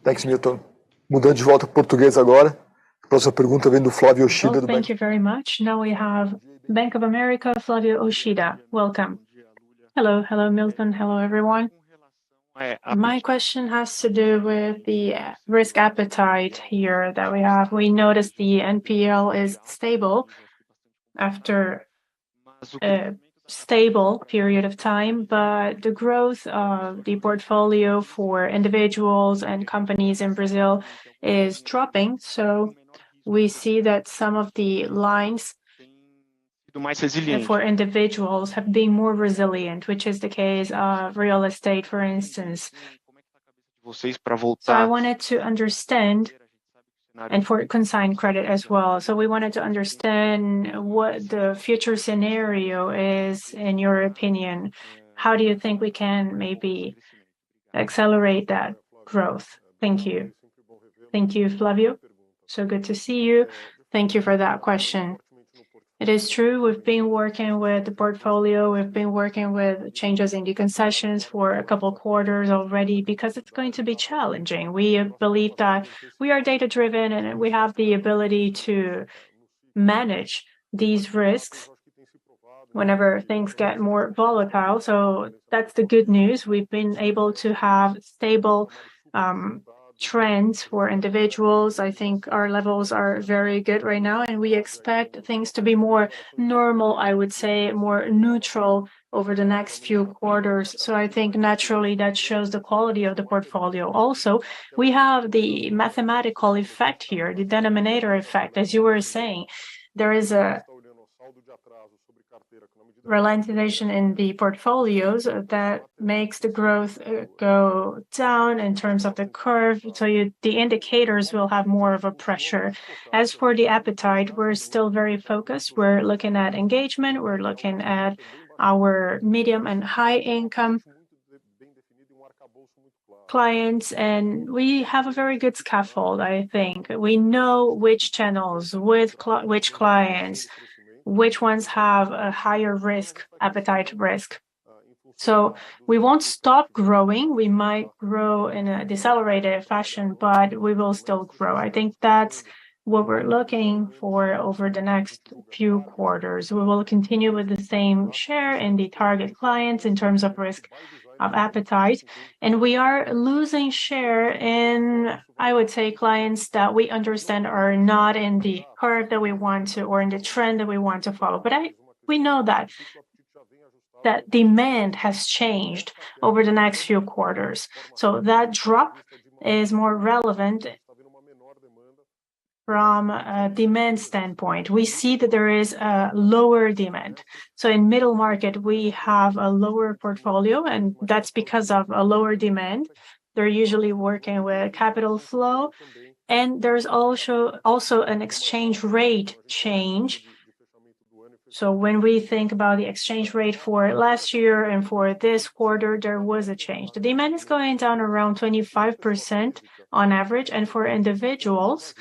Thanks, Milton. Mudando de volta para português agora. A próxima pergunta vem do Flávio Yoshida. Thank you very much. Now we have Bank of America, Flávio Yoshida. Welcome. Hello, Milton. Hello, everyone. My question has to do with the risk appetite here that we have. We noticed the NPL is stable after a stable period of time, but the growth of the portfolio for individuals and companies in Brazil is dropping. So we see that some of the lines for individuals have been more resilient, which is the case of real estate, for instance. So I wanted to understand, and for consigned credit as well. So we wanted to understand what the future scenario is, in your opinion. How do you think we can maybe accelerate that growth? Thank you. Thank you, Flavio. So good to see you. Thank you for that question. It is true, we've been working with the portfolio, we've been working with changes in the concessions for a couple quarters already because it's going to be challenging. We believe that we are data-driven and we have the ability to manage these risks whenever things get more volatile. So that's the good news. We've been able to have stable trends for individuals. I think our levels are very good right now, and we expect things to be more normal, I would say, more neutral over the next few quarters. So I think naturally that shows the quality of the portfolio. Also, we have the mathematical effect here, the denominator effect. As you were saying, there is a ralentization in the portfolios that makes the growth go down in terms of the curve. So the indicators will have more of a pressure. As for the appetite, we're still very focused. We're looking at engagement. We're looking at our medium and high income clients, and we have a very good scaffold, I think. We know which channels, with which clients, which ones have a higher risk, appetite risk. So we won't stop growing. We might grow in a decelerated fashion, but we will still grow. I think that's what we're looking for over the next few quarters. We will continue with the same share in the target clients in terms of risk of appetite. And we are losing share in, I would say, clients that we understand are not in the curve that we want to, or in the trend that we want to follow. But we know that demand has changed over the next few quarters. So that drop is more relevant from a demand standpoint. We see that there is a lower demand. So in middle market, we have a lower portfolio, and that's because of a lower demand. They're usually working with capital flow, and there's also an exchange rate change. So when we think about the exchange rate for last year and for this quarter, there was a change. The demand is going down around 25% on average, and for individuals,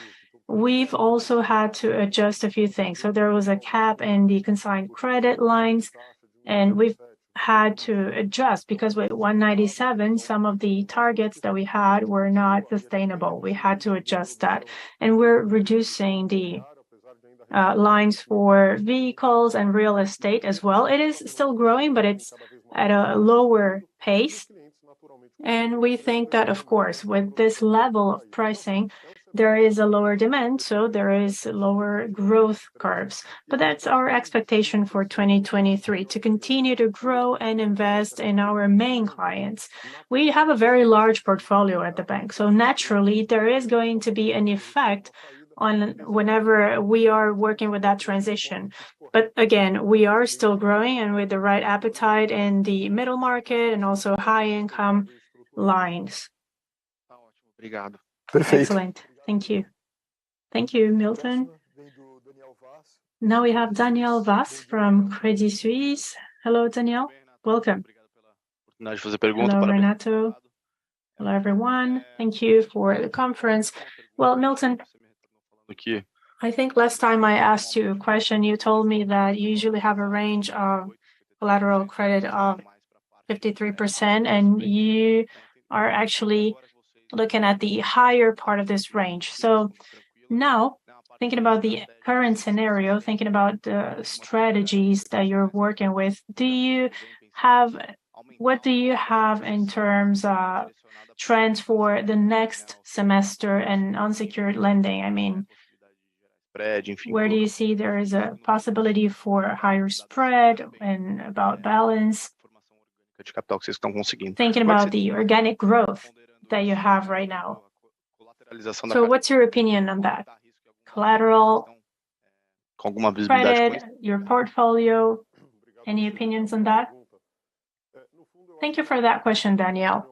we've also had to adjust a few things. So there was a cap in the consigned credit lines, and we've had to adjust because with 197, some of the targets that we had were not sustainable. We had to adjust that. And we're reducing the lines for vehicles and real estate as well. It is still growing, but it's at a lower pace. And we think that, of course, with this level of pricing, there is a lower demand, so there is lower growth curves. But that's our expectation for 2023, to continue to grow and invest in our main clients. We have a very large portfolio at the bank, so naturally there is going to be an effect on whenever we are working with that transition. But again, we are still growing and with the right appetite in the middle market and also high income lines. Excellent. Thank you. Thank you, Milton. Now we have Daniel Vaz from Credit Suisse. Hello, Daniel. Welcome. Hello, Renato. Hello, everyone. Thank you for the conference. Well, Milton, I think last time I asked you a question, you told me that you usually have a range of collateral credit of 53%, and you are actually looking at the higher part of this range. So now, thinking about the current scenario, thinking about the strategies that you're working with, what do you have in terms of trends for the next semester and unsecured lending? I mean, where do you see there is a possibility for a higher spread and about balance? Thinking about the organic growth that you have right now. So what's your opinion on that? Collateral, credit, your portfolio, any opinions on that? Thank you for that question, Danielle.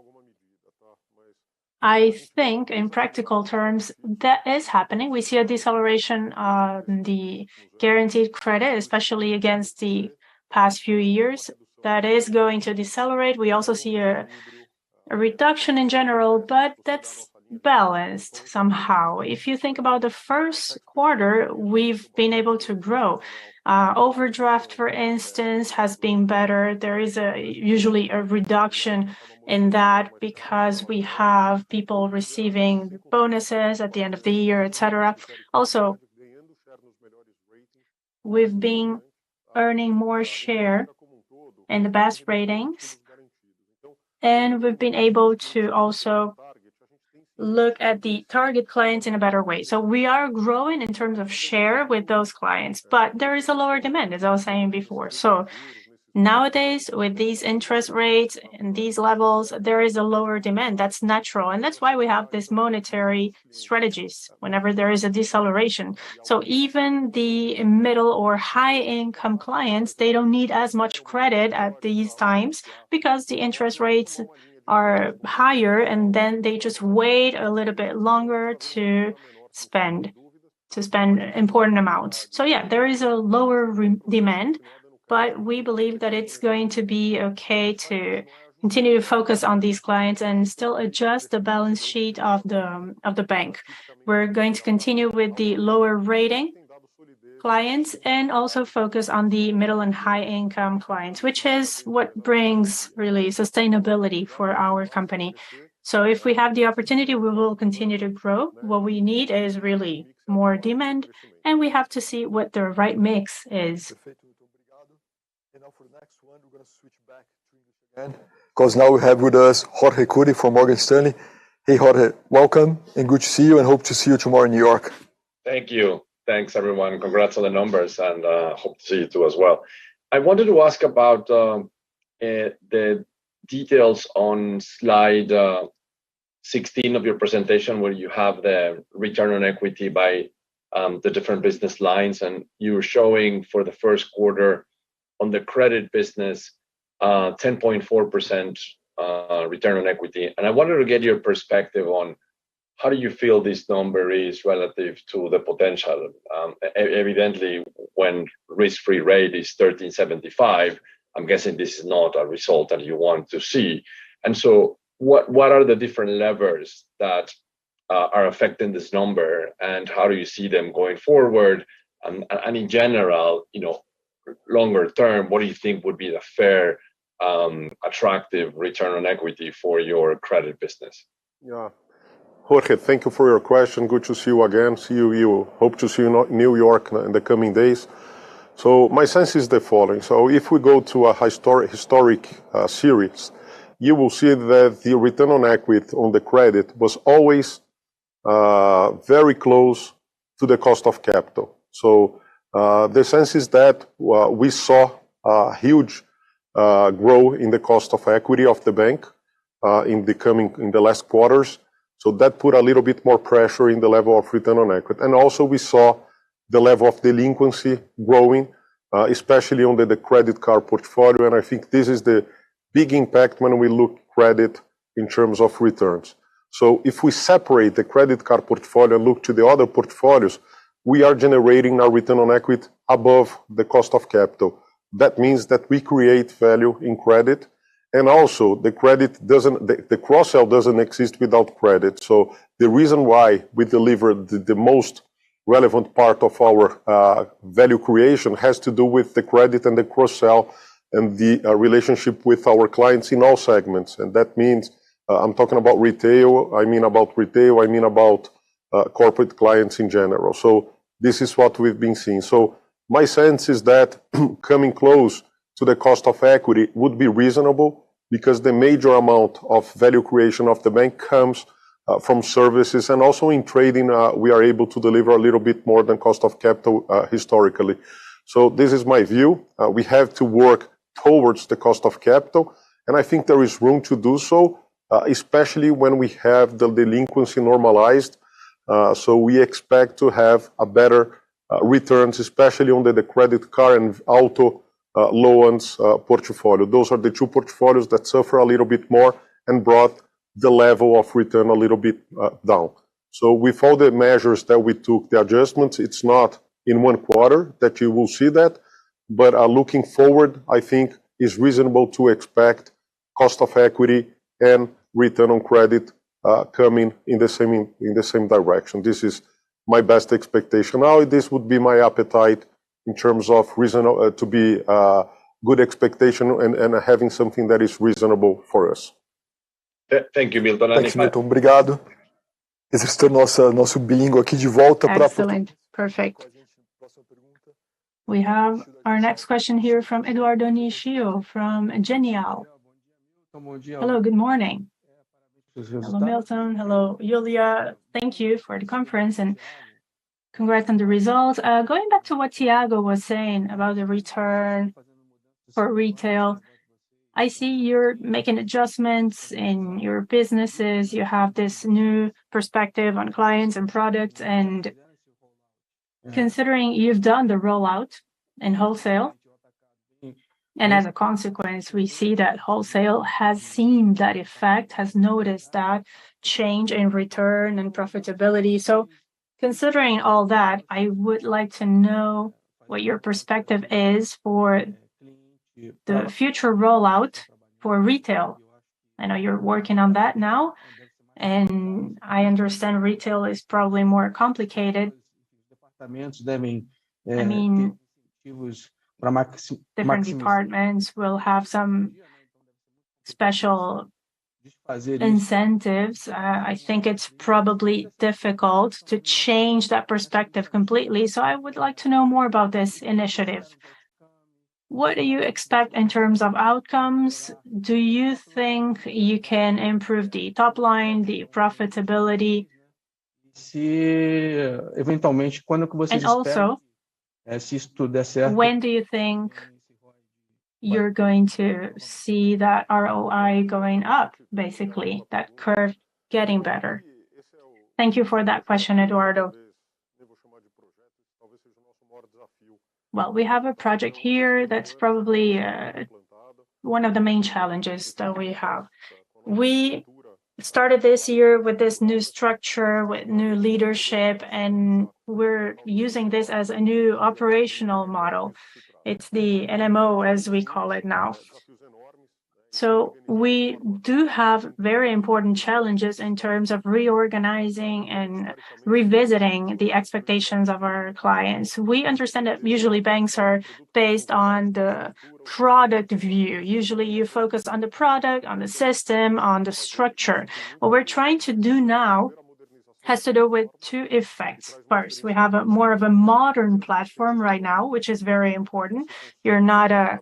I think in practical terms, that is happening. We see a deceleration on the guaranteed credit, especially against the past few years. That is going to decelerate. We also see a reduction in general, but that's balanced somehow. If you think about the first quarter, we've been able to grow. Overdraft, for instance, has been better. There is usually a reduction in that because we have people receiving bonuses at the end of the year, etc. Also, we've been earning more share in the best ratings, and we've been able to also look at the target clients in a better way. So we are growing in terms of share with those clients, but there is a lower demand, as I was saying before. So nowadays, with these interest rates and these levels, there is a lower demand. That's natural. And that's why we have these monetary strategies whenever there is a deceleration. So even the middle or high income clients, they don't need as much credit at these times because the interest rates are higher, and then they just wait a little bit longer to spend important amounts. So yeah, there is a lower demand, but we believe that it's going to be okay to continue to focus on these clients and still adjust the balance sheet of the bank. We're going to continue with the lower rating clients and also focus on the middle and high income clients, which is what brings really sustainability for our company. So if we have the opportunity, we will continue to grow. What we need is really more demand, and we have to see what the right mix is. And now for the next one, we're going to switch back to English again, because now we have with us Jorge Kuri from Morgan Stanley. Hey, Jorge, welcome and good to see you, and hope to see you tomorrow in New York. Thank you. Thanks, everyone. Congrats on the numbers, and hope to see you too as well. I wanted to ask about the details on slide 16 of your presentation, where you have the return on equity by the different business lines, and you were showing for the first quarter on the credit business 10.4% return on equity. And I wanted to get your perspective on how do you feel this number is relative to the potential? Evidently, when risk-free rate is 13.75, I'm guessing this is not a result that you want to see. And so what are the different levers that are affecting this number, and how do you see them going forward? And in general, longer term, what do you think would be the fair, attractive return on equity for your credit business? Yeah. Jorge, thank you for your question. Good to see you again. Hope to see you in New York in the coming days. So my sense is the following. So if we go to a historic series, you will see that the return on equity on the credit was always very close to the cost of capital. So the sense is that we saw a huge growth in the cost of equity of the bank in the last quarters. So that put a little bit more pressure in the level of return on equity. And also we saw the level of delinquency growing especially on the credit card portfolio. And I think this is the big impact when we look credit in terms of returns. So if we separate the credit card portfolio and look to the other portfolios, we are generating our return on equity above the cost of capital. That means that we create value in credit, and also the cross-sell doesn't exist without credit. So the reason why we deliver the most relevant part of our value creation has to do with the credit and the cross-sell and the relationship with our clients in all segments. And that means I'm talking about retail, I mean about corporate clients in general. So this is what we've been seeing. So my sense is that coming close to the cost of equity would be reasonable, because the major amount of value creation of the bank comes from services, and also in trading we are able to deliver a little bit more than cost of capital historically. So this is my view. We have to work towards the cost of capital, and I think there is room to do so, especially when we have the delinquency normalized. So we expect to have a better returns, especially on the credit card and auto loans portfolio. Those are the two portfolios that suffer a little bit more and brought the level of return a little bit down. So with all the measures that we took, the adjustments, it's not in one quarter that you will see that, but looking forward, I think is reasonable to expect cost of equity and return on credit coming in the same direction. This is my best expectation. Now, this would be my appetite in terms of reason to be good expectation and having something that is reasonable for us. Thank you, Milton. Thanks, Milton. Obrigado. Exercitando nosso bingo aqui de volta para. Excellent. Perfect. We have our next question here from Eduardo Nishio from Genial. Hello, good morning. Hello, Milton. Hello, Julia. Thank you for the conference and congrats on the results. Going back to what Thiago was saying about the return for retail, I see you're making adjustments in your businesses. You have this new perspective on clients and products, and considering you've done the rollout in wholesale, and as a consequence, we see that wholesale has seen that effect, has noticed that change in return and profitability. So considering all that, I would like to know what your perspective is for the future rollout for retail. I know you're working on that now, and I understand retail is probably more complicated. I mean, different departments will have some special incentives. I think it's probably difficult to change that perspective completely. So I would like to know more about this initiative. What do you expect in terms of outcomes? Do you think you can improve the top line, the profitability? And also, when do you think you're going to see that ROI going up, basically, that curve getting better? Thank you for that question, Eduardo. Well, we have a project here that's probably one of the main challenges that we have. We started this year with this new structure, with new leadership, and we're using this as a new operational model. It's the NMO, as we call it now. So we do have very important challenges in terms of reorganizing and revisiting the expectations of our clients. We understand that usually banks are based on the product view. Usually you focus on the product, on the system, on the structure. What we're trying to do now has to do with two effects. First, we have more of a modern platform right now, which is very important. You're not a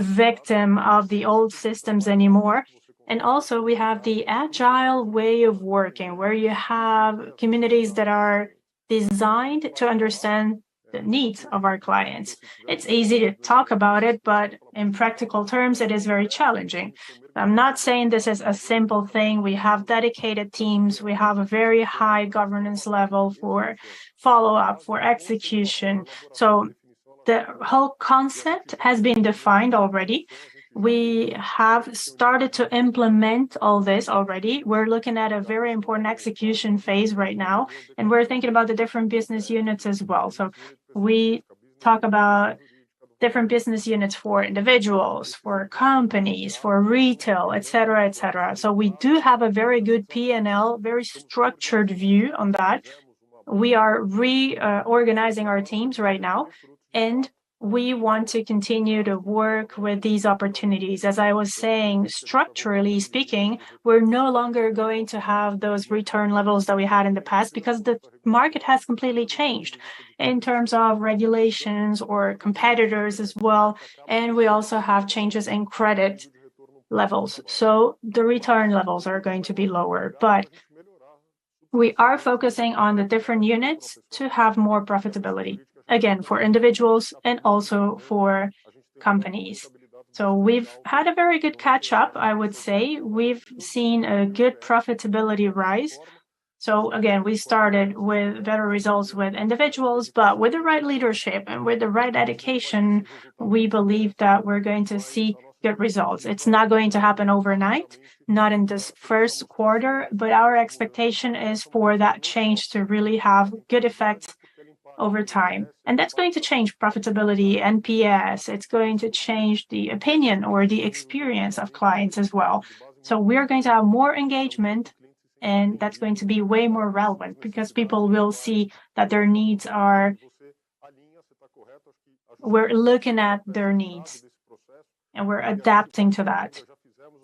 victim of the old systems anymore. And also we have the agile way of working, where you have communities that are designed to understand the needs of our clients. It's easy to talk about it, but in practical terms, it is very challenging. I'm not saying this is a simple thing. We have dedicated teams. We have a very high governance level for follow-up, for execution. So the whole concept has been defined already. We have started to implement all this already. We're looking at a very important execution phase right now, and we're thinking about the different business units as well. So we talk about different business units for individuals, for companies, for retail, et cetera, et cetera. So we do have a very good P&L, very structured view on that. We are reorganizing our teams right now, and we want to continue to work with these opportunities. As I was saying, structurally speaking, we're no longer going to have those return levels that we had in the past because the market has completely changed in terms of regulations or competitors as well. And we also have changes in credit levels. So the return levels are going to be lower, but we are focusing on the different units to have more profitability, again, for individuals and also for companies. So we've had a very good catch up, I would say. We've seen a good profitability rise. So again, we started with better results with individuals, but with the right leadership and with the right education, we believe that we're going to see good results. It's not going to happen overnight, not in this first quarter, but our expectation is for that change to really have good effects over time. And that's going to change profitability, NPS. It's going to change the opinion or the experience of clients as well. So we're going to have more engagement, and that's going to be way more relevant because people will see that their needs are, we're looking at their needs and we're adapting to that.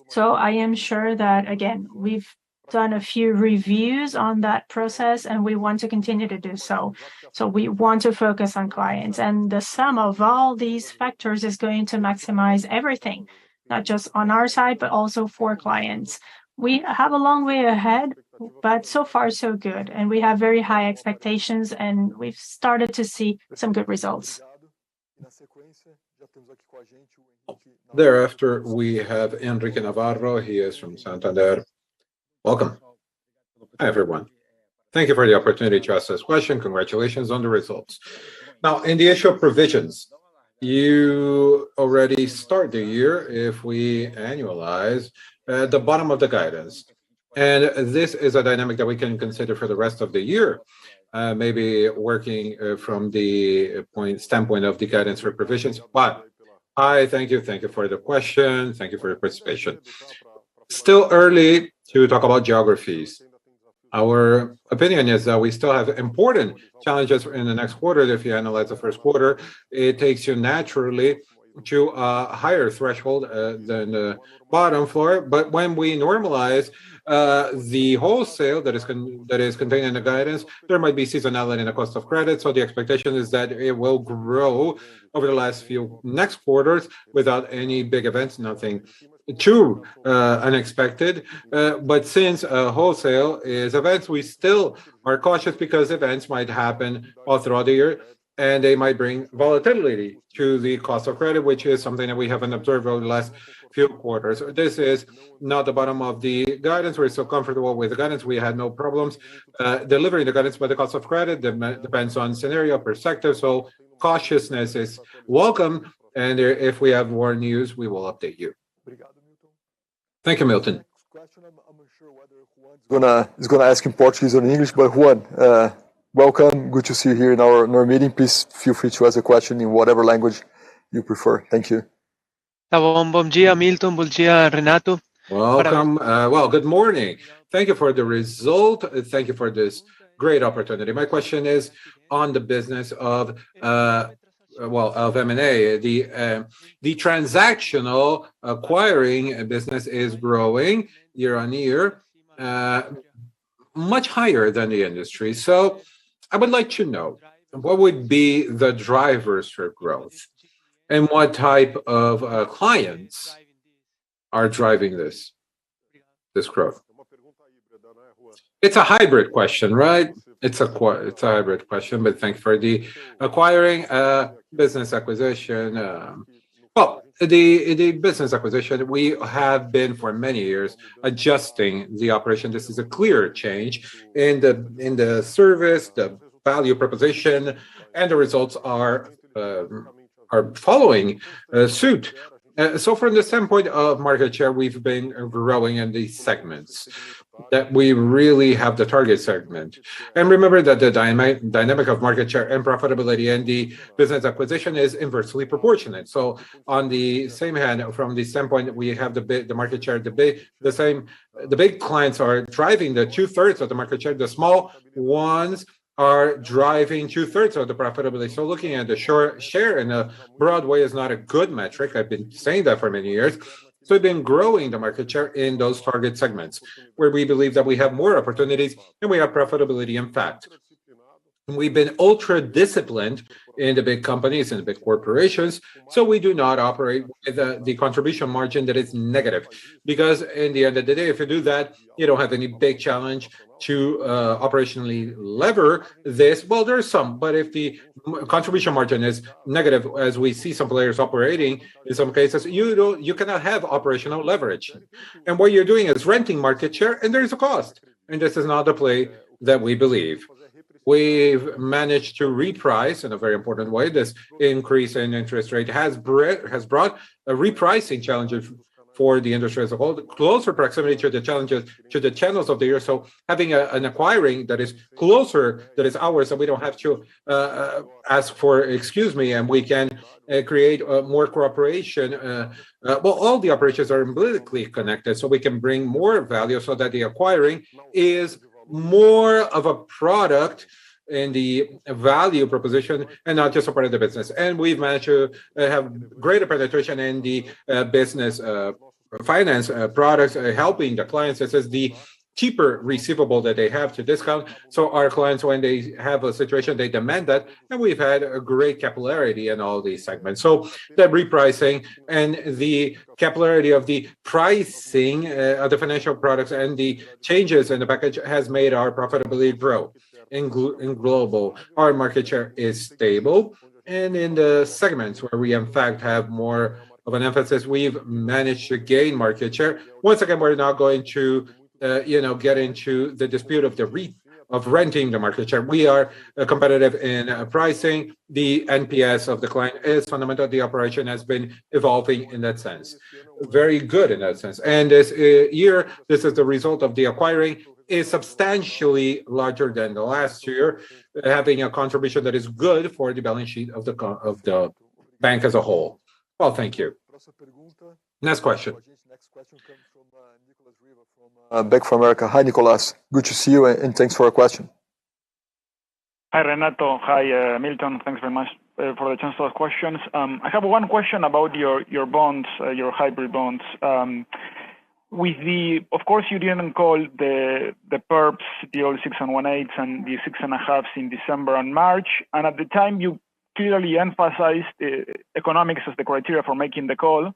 So I am sure that, again, we've done a few reviews on that process and we want to continue to do so. So we want to focus on clients, and the sum of all these factors is going to maximize everything, not just on our side, but also for clients. We have a long way ahead, but so far so good. And we have very high expectations and we've started to see some good results. Thereafter, we have Enrique Navarro. He is from Santander. Welcome. Hi, everyone. Thank you for the opportunity to ask this question. Congratulations on the results. Now, in the issue of provisions, you already start the year, if we annualize, at the bottom of the guidance. And this is a dynamic that we can consider for the rest of the year, maybe working from the standpoint of the guidance for provisions. But hi, thank you for the question. Thank you for your participation. Still early to talk about geographies. Our opinion is that we still have important challenges in the next quarter. If you analyze the first quarter, it takes you naturally to a higher threshold than the bottom floor. But when we normalize the wholesale that is contained in the guidance, there might be seasonality in the cost of credit. So the expectation is that it will grow over the last few next quarters without any big events, nothing too unexpected. But since wholesale is events, we still are cautious because events might happen all throughout the year, and they might bring volatility to the cost of credit, which is something that we haven't observed over the last few quarters. This is not the bottom of the guidance. We're so comfortable with the guidance. We had no problems delivering the guidance, but the cost of credit depends on scenario perspective. So cautiousness is welcome. And if we have more news, we will update you. Thank you, Milton. Question, I'm unsure whether Juan is gonna ask in Portuguese or in English, but Juan, welcome. Good to see you here in our meeting. Please feel free to ask a question in whatever language you prefer. Thank you. Tá bom, bom dia, Milton. Bom dia, Renato. Welcome. Well, good morning. Thank you for the result. Thank you for this great opportunity. My question is on the business of M&A. The transactional acquiring business is growing year on year, much higher than the industry. So I would like to know what would be the drivers for growth and what type of clients are driving this growth. It's a hybrid question, right? It's a hybrid question, but thank you for the acquiring business acquisition. The business acquisition, we have been for many years adjusting the operation. This is a clear change in the service, the value proposition, and the results are are following suit. So from the standpoint of market share, we've been growing in these segments that we really have the target segment. And remember that the dynamic of market share and profitability and the business acquisition is inversely proportionate. So on the same hand, from the standpoint, we have the market share, the big clients are driving the 2/3 of the market share, the small ones are driving 2/3 of the profitability. So looking at the short share in a broad way is not a good metric. I've been saying that for many years. So we've been growing the market share in those target segments where we believe that we have more opportunities and we have profitability in fact. We've been ultra disciplined in the big companies and the big corporations, so we do not operate with the contribution margin that is negative. Because in the end of the day, if you do that, you don't have any big challenge to operationally lever this. Well, there's some, but if the contribution margin is negative, as we see some players operating in some cases, you cannot have operational leverage. And what you're doing is renting market share, and there's a cost. And this is not the play that we believe. We've managed to reprice in a very important way. This increase in interest rate has brought a repricing challenge for the industry as a whole, closer proximity to the challenges, to the channels of the year. So having an acquiring that is closer, that is ours, so we don't have to ask for excuse me, and we can create more cooperation. Well, all the operations are umbilically connected, so we can bring more value so that the acquiring is more of a product in the value proposition and not just a part of the business. And we've managed to have greater penetration in the business finance products, helping the clients. This is the cheaper receivable that they have to discount. So our clients, when they have a situation, they demand that, and we've had a great capillarity in all these segments. So the repricing and the capillarity of the pricing of the financial products and the changes in the package has made our profitability grow. In global, our market share is stable, and in the segments where we in fact have more of an emphasis, we've managed to gain market share. Once again, we're not going to get into the dispute of renting the market share. We are competitive in pricing. The NPS of the client is fundamental. The operation has been evolving in that sense. Very good in that sense. And this year, this is the result of the acquiring is substantially larger than the last year, having a contribution that is good for the balance sheet of the bank as a whole. Well, thank you. Next question. Next question comes from Nicolas Riva from Bank of America. Hi, Nicolas. Good to see you, and thanks for your question. Hi, Renato. Hi, Milton. Thanks very much for the chance to ask questions. I have one question about your bonds, your hybrid bonds. Of course, you didn't call the perps, the old 6 1/8 and the 6.5 in December and March, and at the time you clearly emphasized economics as the criteria for making the call.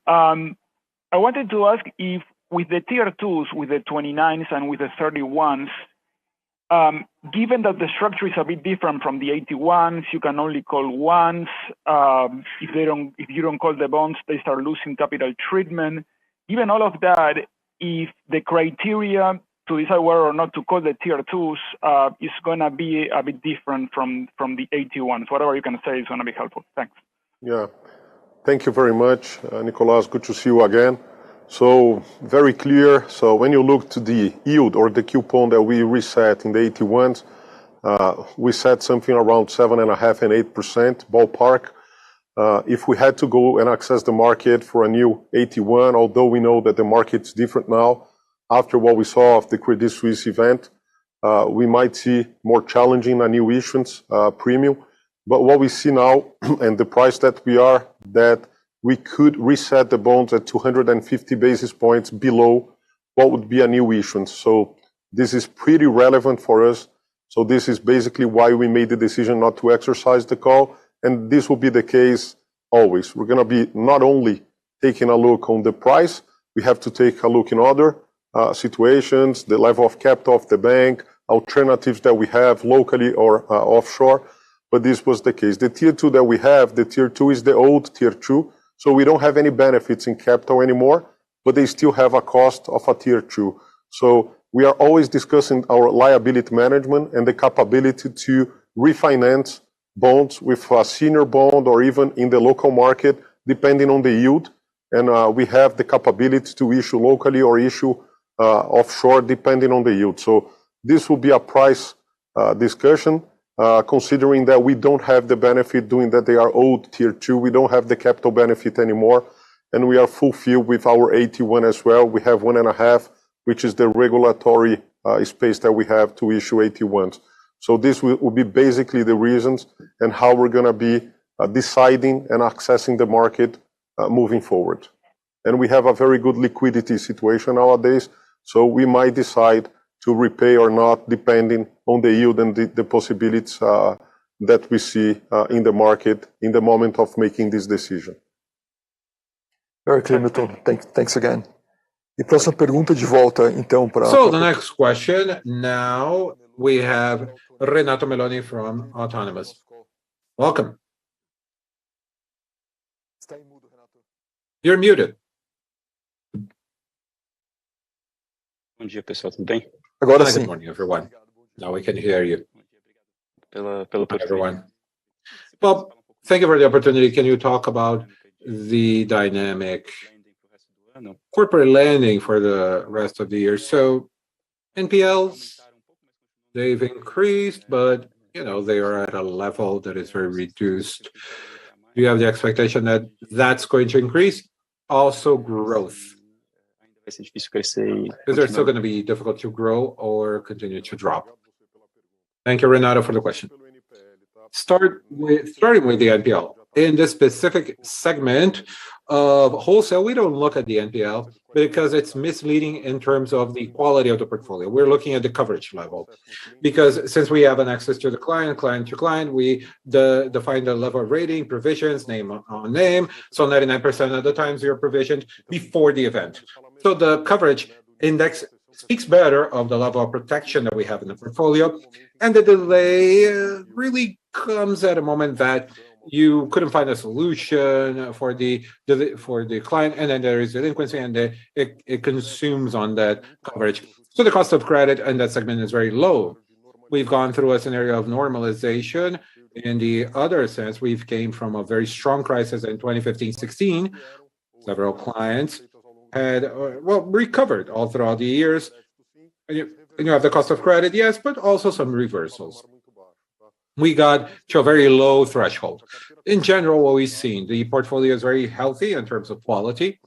I wanted to ask if with the tier 2s, with the 29s and with the 31s, given that the structure is a bit different from the 81s, you can only call once. If you don't call the bonds, they start losing capital treatment. Given all of that, if the criteria to decide whether or not to call the tier 2s is going to be a bit different from the 81s, whatever you can say is going to be helpful. Thanks. Yeah. Thank you very much, Nicolas. Good to see you again. So very clear. So when you look to the yield or the coupon that we reset in the 81s, we set something around 7.5% and 8% ballpark. If we had to go and access the market for a new 81, although we know that the market's different now, after what we saw of the Credit Suisse event, we might see more challenging a new issuance premium. But what we see now and the price that we could reset the bonds at 250 basis points below what would be a new issuance. So this is pretty relevant for us. So this is basically why we made the decision not to exercise the call. And this will be the case always. We're going to be not only taking a look on the price, we have to take a look in other situations, the level of capital of the bank, alternatives that we have locally or offshore. But this was the case. The tier 2 that we have, the tier 2 is the old tier 2. So we don't have any benefits in capital anymore, but they still have a cost of a tier 2. So we are always discussing our liability management and the capability to refinance bonds with a senior bond or even in the local market, depending on the yield. And we have the capability to issue locally or issue offshore, depending on the yield. So this will be a price discussion, considering that we don't have the benefit doing that they are old tier 2. We don't have the capital benefit anymore. And we are fulfilled with our AT1 as well. We have 1.5, which is the regulatory space that we have to issue AT1s. So this will be basically the reasons and how we're going to be deciding and accessing the market moving forward. And we have a very good liquidity situation nowadays, so we might decide to repay or not, depending on the yield and the possibilities that we see in the market in the moment of making this decision. Very clear, Milton. Thanks again. E próxima pergunta de volta, então, para... So the next question, now we have Renato Meloni from Autonomous. Welcome. You're muted. Bom dia, pessoal, tudo bem? Agora sim. Good morning, everyone. Now we can hear you. Pela everyone. Well, thank you for the opportunity. Can you talk about the dynamic corporate lending for the rest of the year? So NPLs, they've increased, but they are at a level that is very reduced. Do you have the expectation that that's going to increase? Also growth. Is it still going to be difficult to grow or continue to drop? Thank you, Renato, for the question. Starting with the NPL. In this specific segment of wholesale, we don't look at the NPL because it's misleading in terms of the quality of the portfolio. We're looking at the coverage level because since we have an access to the client to client, we define the level of rating, provisions, name on name. So 99% of the times you're provisioned before the event. So the coverage index speaks better of the level of protection that we have in the portfolio. And the delay really comes at a moment that you couldn't find a solution for the client, and then there is delinquency, and it consumes on that coverage. So the cost of credit in that segment is very low. We've gone through a scenario of normalization. In the other sense, we've came from a very strong crisis in 2015-16. Several clients had recovered all throughout the years. And you have the cost of credit, yes, but also some reversals. We got to a very low threshold. In general, what we've seen, the portfolio is very healthy in terms of quality.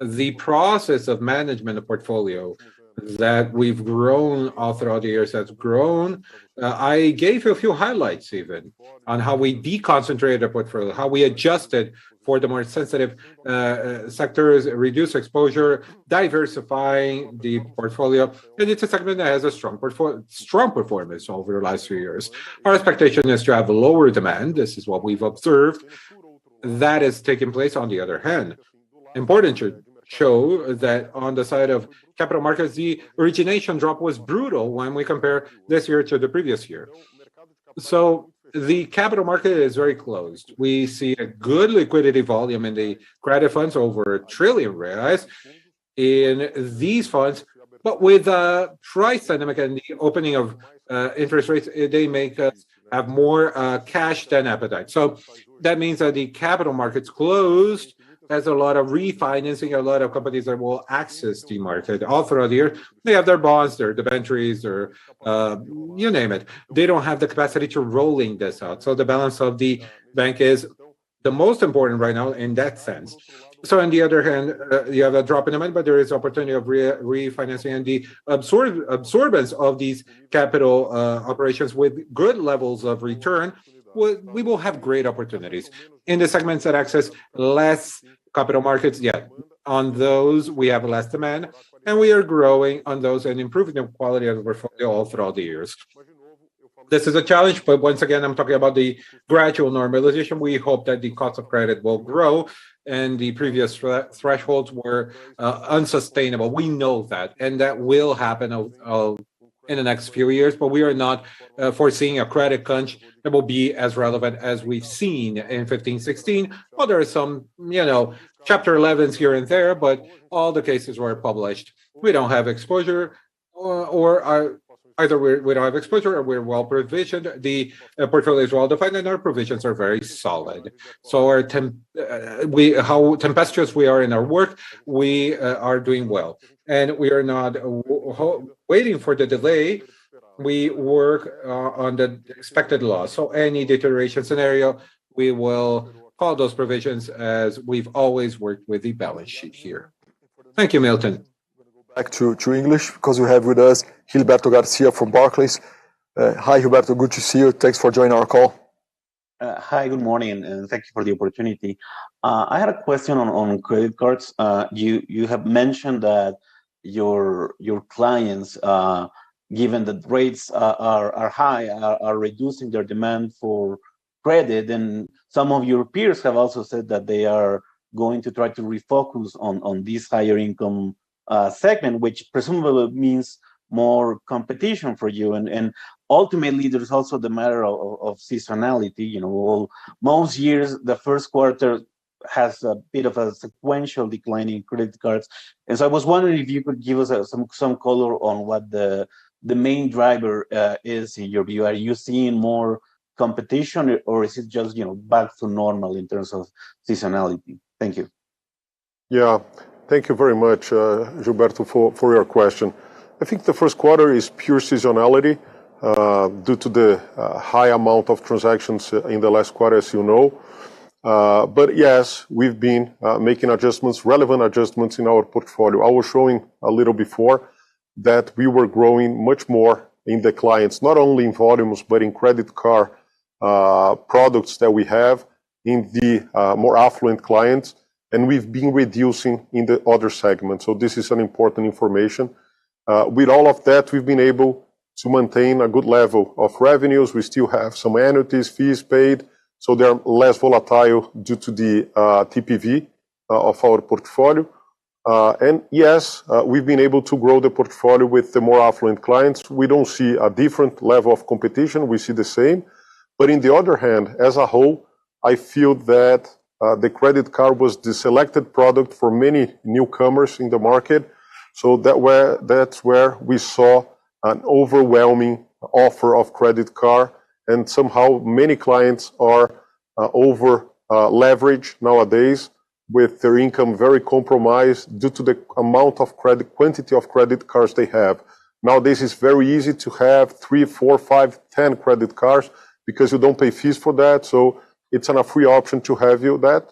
The process of management of portfolio that we've grown all throughout the years has grown. I gave you a few highlights even on how we deconcentrated the portfolio, how we adjusted for the more sensitive sectors, reduce exposure, diversifying the portfolio. And it's a segment that has a strong performance over the last few years. Our expectation is to have lower demand. This is what we've observed. That is taking place. On the other hand, important to show that on the side of capital markets, the origination drop was brutal when we compare this year to the previous year. So the capital market is very closed. We see a good liquidity volume in the credit funds, over R$1 trillion in these funds, but with a price dynamic and the opening of interest rates, they make us have more cash than appetite. So that means that the capital market's closed. There's a lot of refinancing, a lot of companies that will access the market all throughout the year. They have their bonds, their debentures, or you name it. They don't have the capacity to rolling this out. So the balance of the bank is the most important right now in that sense. So on the other hand, you have a drop in demand, but there is opportunity of refinancing and the absorbance of these capital operations with good levels of return. We will have great opportunities in the segments that access less capital markets. Yeah, on those we have less demand, and we are growing on those and improving the quality of the portfolio all throughout the years. This is a challenge, but once again, I'm talking about the gradual normalization. We hope that the cost of credit will grow, and the previous thresholds were unsustainable. We know that, and that will happen in the next few years, but we are not foreseeing a credit crunch that will be as relevant as we've seen in 15-16. Well, there are some, Chapter 11s here and there, but all the cases were published. We don't have exposure or either we don't have exposure or we're well provisioned. The portfolio is well defined, and our provisions are very solid. So how tempestuous we are in our work, we are doing well, and we are not waiting for the delay. We work on the expected loss. So any deterioration scenario, we will call those provisions as we've always worked with the balance sheet here. Thank you, Milton. Back to English, because we have with us Gilberto Garcia from Barclays. Hi, Gilberto, good to see you. Thanks for joining our call. Hi, good morning, and thank you for the opportunity. I had a question on credit cards. You have mentioned that your clients, given that rates are high, are reducing their demand for credit, and some of your peers have also said that they are going to try to refocus on this higher income segment, which presumably means more competition for you. And ultimately, there's also the matter of seasonality. You know, most years, the first quarter has a bit of a sequential decline in credit cards. And so I was wondering if you could give us some color on what the main driver is in your view. Are you seeing more competition, or is it just, back to normal in terms of seasonality? Thank you. Yeah, thank you very much, Gilberto, for your question. I think the first quarter is pure seasonality due to the high amount of transactions in the last quarter, as you know. But yes, we've been making adjustments, relevant adjustments in our portfolio. I was showing a little before that we were growing much more in the clients, not only in volumes, but in credit card products that we have in the more affluent clients, and we've been reducing in the other segments. So this is an important information. With all of that, we've been able to maintain a good level of revenues. We still have some annuities, fees paid, so they're less volatile due to the TPV of our portfolio. And yes, we've been able to grow the portfolio with the more affluent clients. We don't see a different level of competition. We see the same. But in the other hand, as a whole, I feel that the credit card was the selected product for many newcomers in the market. So that's where we saw an overwhelming offer of credit card, and somehow many clients are over leveraged nowadays with their income very compromised due to the amount of quantity of credit cards they have. Nowadays, it's very easy to have 3, 4, 5, 10 credit cards because you don't pay fees for that. So it's a free option to have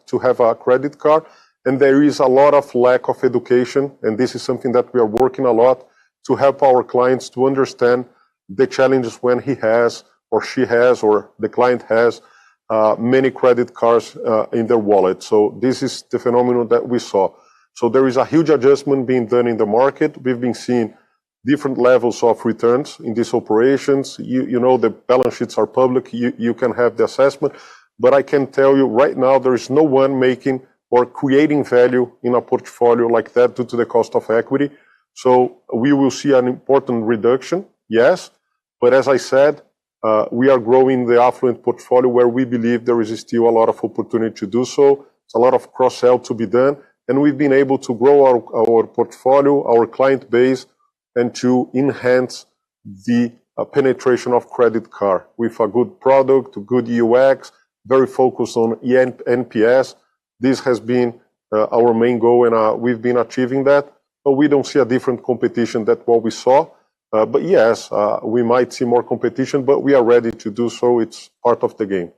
to have a credit card. And there is a lot of lack of education, and this is something that we are working a lot to help our clients to understand the challenges when he has or she has or the client has many credit cards in their wallet. So this is the phenomenon that we saw. So there is a huge adjustment being done in the market. We've been seeing different levels of returns in these operations. You know, the balance sheets are public. You can have the assessment. But I can tell you right now, there is no one making or creating value in a portfolio like that due to the cost of equity. So we will see an important reduction, yes. But as I said, we are growing the affluent portfolio where we believe there is still a lot of opportunity to do so. It's a lot of cross-sell to be done. And we've been able to grow our portfolio, our client base, and to enhance the penetration of credit card with a good product, good UX, very focused on NPS. This has been our main goal, and we've been achieving that. But we don't see a different competition than what we saw. But yes, we might see more competition, but we are ready to do so. It's part of the game.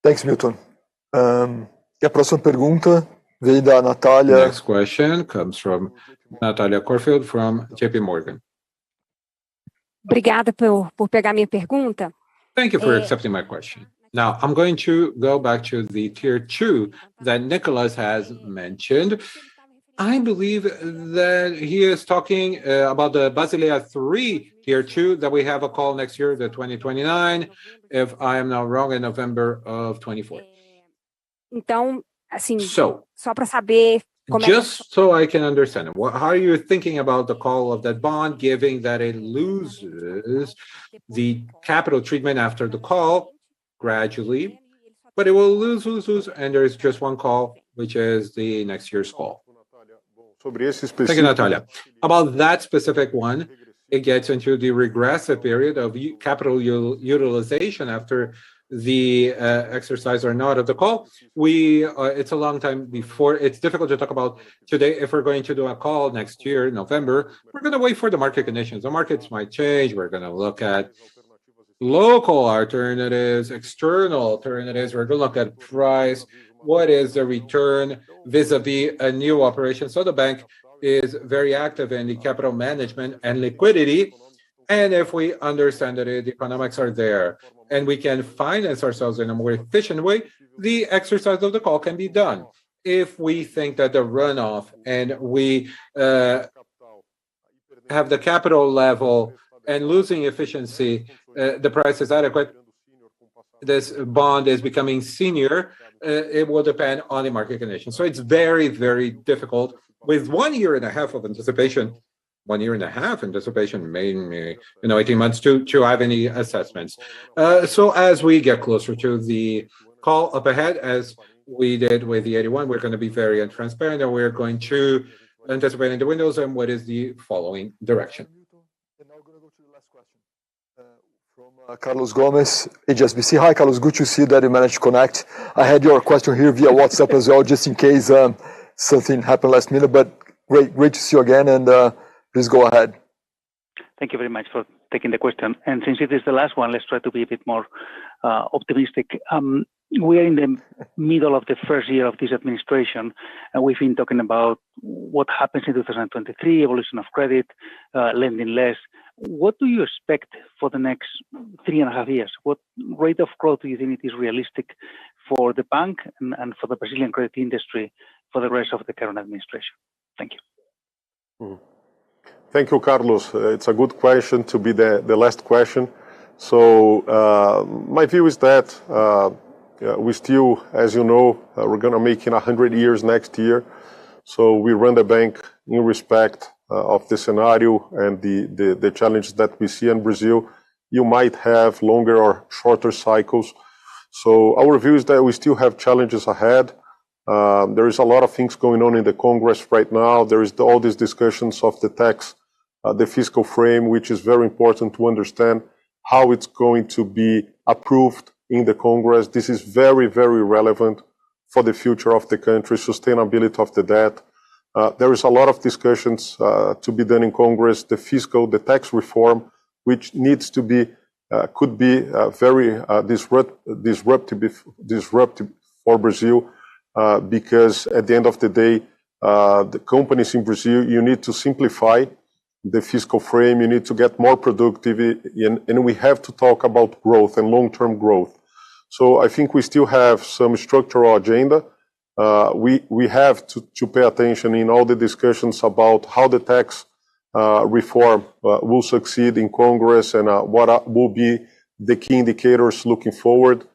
Thanks, Milton. E a próxima pergunta vem da Natália. Next question comes from Natalia Corfield from JP Morgan. Obrigada por pegar minha pergunta. Thank you for accepting my question. Now, I'm going to go back to the tier 2 that Nicholas has mentioned. I believe that he is talking about the Basilea 3 tier 2 that we have a call next year, the 2029, if I am not wrong, in November of 24. Então, assim, so, só para saber como just so I can understand, how are you thinking about the call of that bond, given that it loses the capital treatment after the call gradually, but it will lose, and there is just one call, which is the next year's call. Thank you, Natalia. About that specific one, it gets into the regressive period of capital utilization after the exercise or not of the call. It's a long time before. It's difficult to talk about today. If we're going to do a call next year, November, we're going to wait for the market conditions. The markets might change. We're going to look at local alternatives, external alternatives. We're going to look at price. What is the return vis-a-vis a new operation? So the bank is very active in the capital management and liquidity. And if we understand that the economics are there and we can finance ourselves in a more efficient way, the exercise of the call can be done. If we think that the runoff and we have the capital level and losing efficiency, the price is adequate, this bond is becoming senior, it will depend on the market conditions. So it's very, very difficult with 1 year and a half of anticipation. 1 year and a half anticipation, maybe 18 months to have any assessments. So as we get closer to the call up ahead, as we did with the 81, we're going to be very transparent, and we're going to anticipate in the windows and what is the following direction. And now we're going to go to the last question from Carlos Gomez, HSBC. Hi, Carlos. Good to see that you managed to connect. I had your question here via WhatsApp as well, just in case something happened last minute. But great to see you again, and please go ahead. Thank you very much for taking the question. And since it is the last one, let's try to be a bit more optimistic. We are in the middle of the first year of this administration, and we've been talking about what happens in 2023, evolution of credit, lending less. What do you expect for the next 3.5 years? What rate of growth do you think it is realistic for the bank and for the Brazilian credit industry for the rest of the current administration? Thank you. Thank you, Carlos. It's a good question to be the last question. So my view is that we still, as you know, we're going to make it 100 years next year. So we run the bank in respect of the scenario and the challenges that we see in Brazil. You might have longer or shorter cycles. So our view is that we still have challenges ahead. There is a lot of things going on in the Congress right now. There is all these discussions of the tax, the fiscal frame, which is very important to understand how it's going to be approved in the Congress. This is very, very relevant for the future of the country, sustainability of the debt. There is a lot of discussions to be done in Congress, the tax reform, which needs to be, could be very disruptive for Brazil, because at the end of the day, the companies in Brazil, you need to simplify the fiscal frame, you need to get more productivity, and we have to talk about growth and long-term growth. So I think we still have some structural agenda. We have to pay attention in all the discussions about how the tax reform will succeed in Congress and what will be the key indicators looking forward.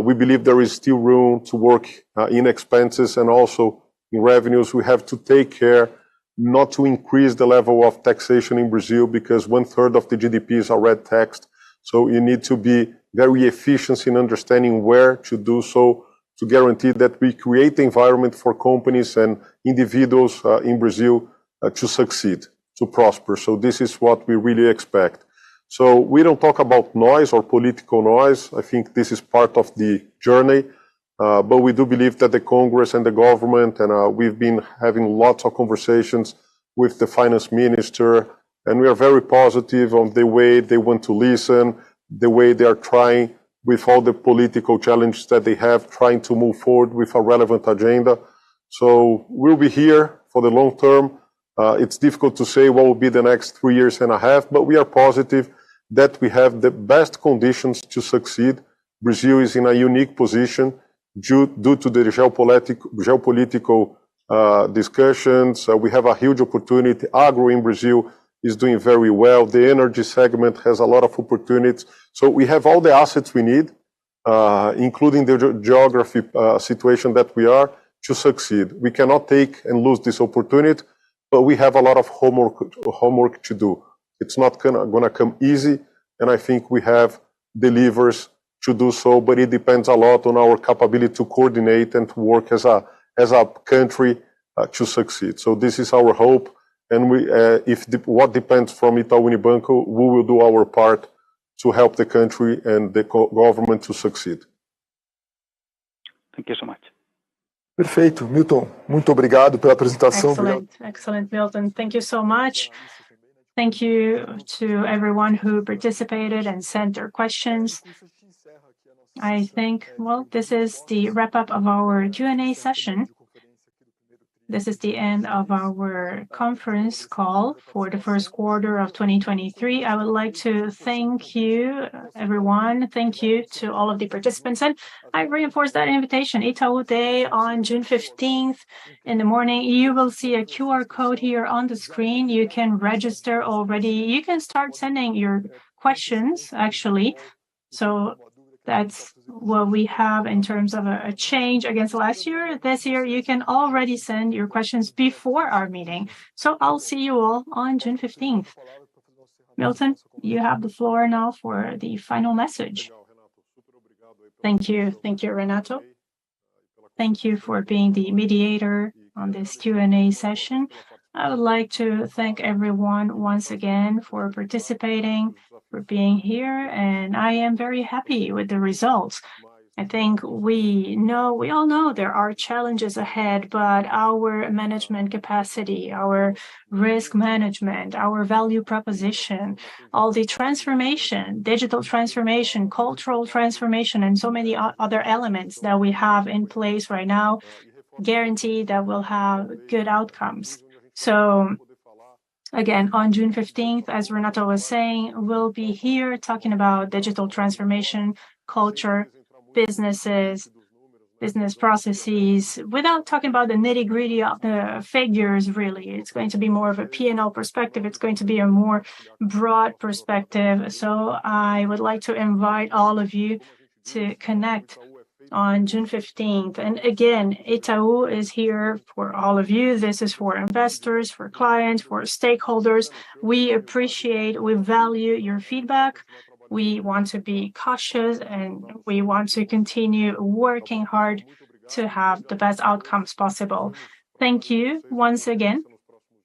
We believe there is still room to work in expenses and also in revenues. We have to take care not to increase the level of taxation in Brazil, because 1/3 of the GDP is already taxed. So you need to be very efficient in understanding where to do so to guarantee that we create the environment for companies and individuals in Brazil to succeed, to prosper. So this is what we really expect. So we don't talk about noise or political noise. I think this is part of the journey. But we do believe that the Congress and the government, and we've been having lots of conversations with the finance minister, and we are very positive on the way they want to listen, the way they are trying with all the political challenges that they have, trying to move forward with a relevant agenda. So we'll be here for the long term. It's difficult to say what will be the next 3.5 years, but we are positive that we have the best conditions to succeed. Brazil is in a unique position due to the geopolitical discussions. We have a huge opportunity. Agro in Brazil is doing very well. The energy segment has a lot of opportunities. So we have all the assets we need, including the geography situation that we are, to succeed. We cannot take and lose this opportunity, but we have a lot of homework to do. It's not gonna come easy, and I think we have the levers to do so, but it depends a lot on our capability to coordinate and to work as a country to succeed. So this is our hope, and what depends from Itaú Unibanco, we will do our part to help the country and the government to succeed. Thank you so much. Perfeito, Milton. Muito obrigado pela apresentação. Excellent, Milton. Thank you so much. Thank you to everyone who participated and sent their questions. I think, well, this is the wrap-up of our Q&A session. This is the end of our conference call for the first quarter of 2023. I would like to thank you, everyone. Thank you to all of the participants. And I reinforce that invitation, Itaú Day on June 15th in the morning. You will see a QR code here on the screen. You can register already. You can start sending your questions, actually. So that's what we have in terms of a change against last year. This year, you can already send your questions before our meeting. So I'll see you all on June 15th. Milton, you have the floor now for the final message. Thank you. Thank you, Renato. Thank you for being the mediator on this Q&A session. I would like to thank everyone once again for participating, for being here, and I am very happy with the results. I think we all know there are challenges ahead, but our management capacity, our risk management, our value proposition, all the transformation, digital transformation, cultural transformation, and so many other elements that we have in place right now guarantee that we'll have good outcomes. So again, on June 15th, as Renato was saying, we'll be here talking about digital transformation, culture, businesses, business processes, without talking about the nitty-gritty of the figures, really. It's going to be more of a P&L perspective. It's going to be a more broad perspective. So I would like to invite all of you to connect on June 15th. And again, Itaú is here for all of you. This is for investors, for clients, for stakeholders. We appreciate, we value your feedback. We want to be cautious and we want to continue working hard to have the best outcomes possible. Thank you once again.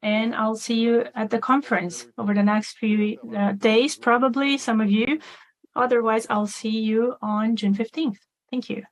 And I'll see you at the conference over the next few days, probably some of you. Otherwise, I'll see you on June 15th. Thank you.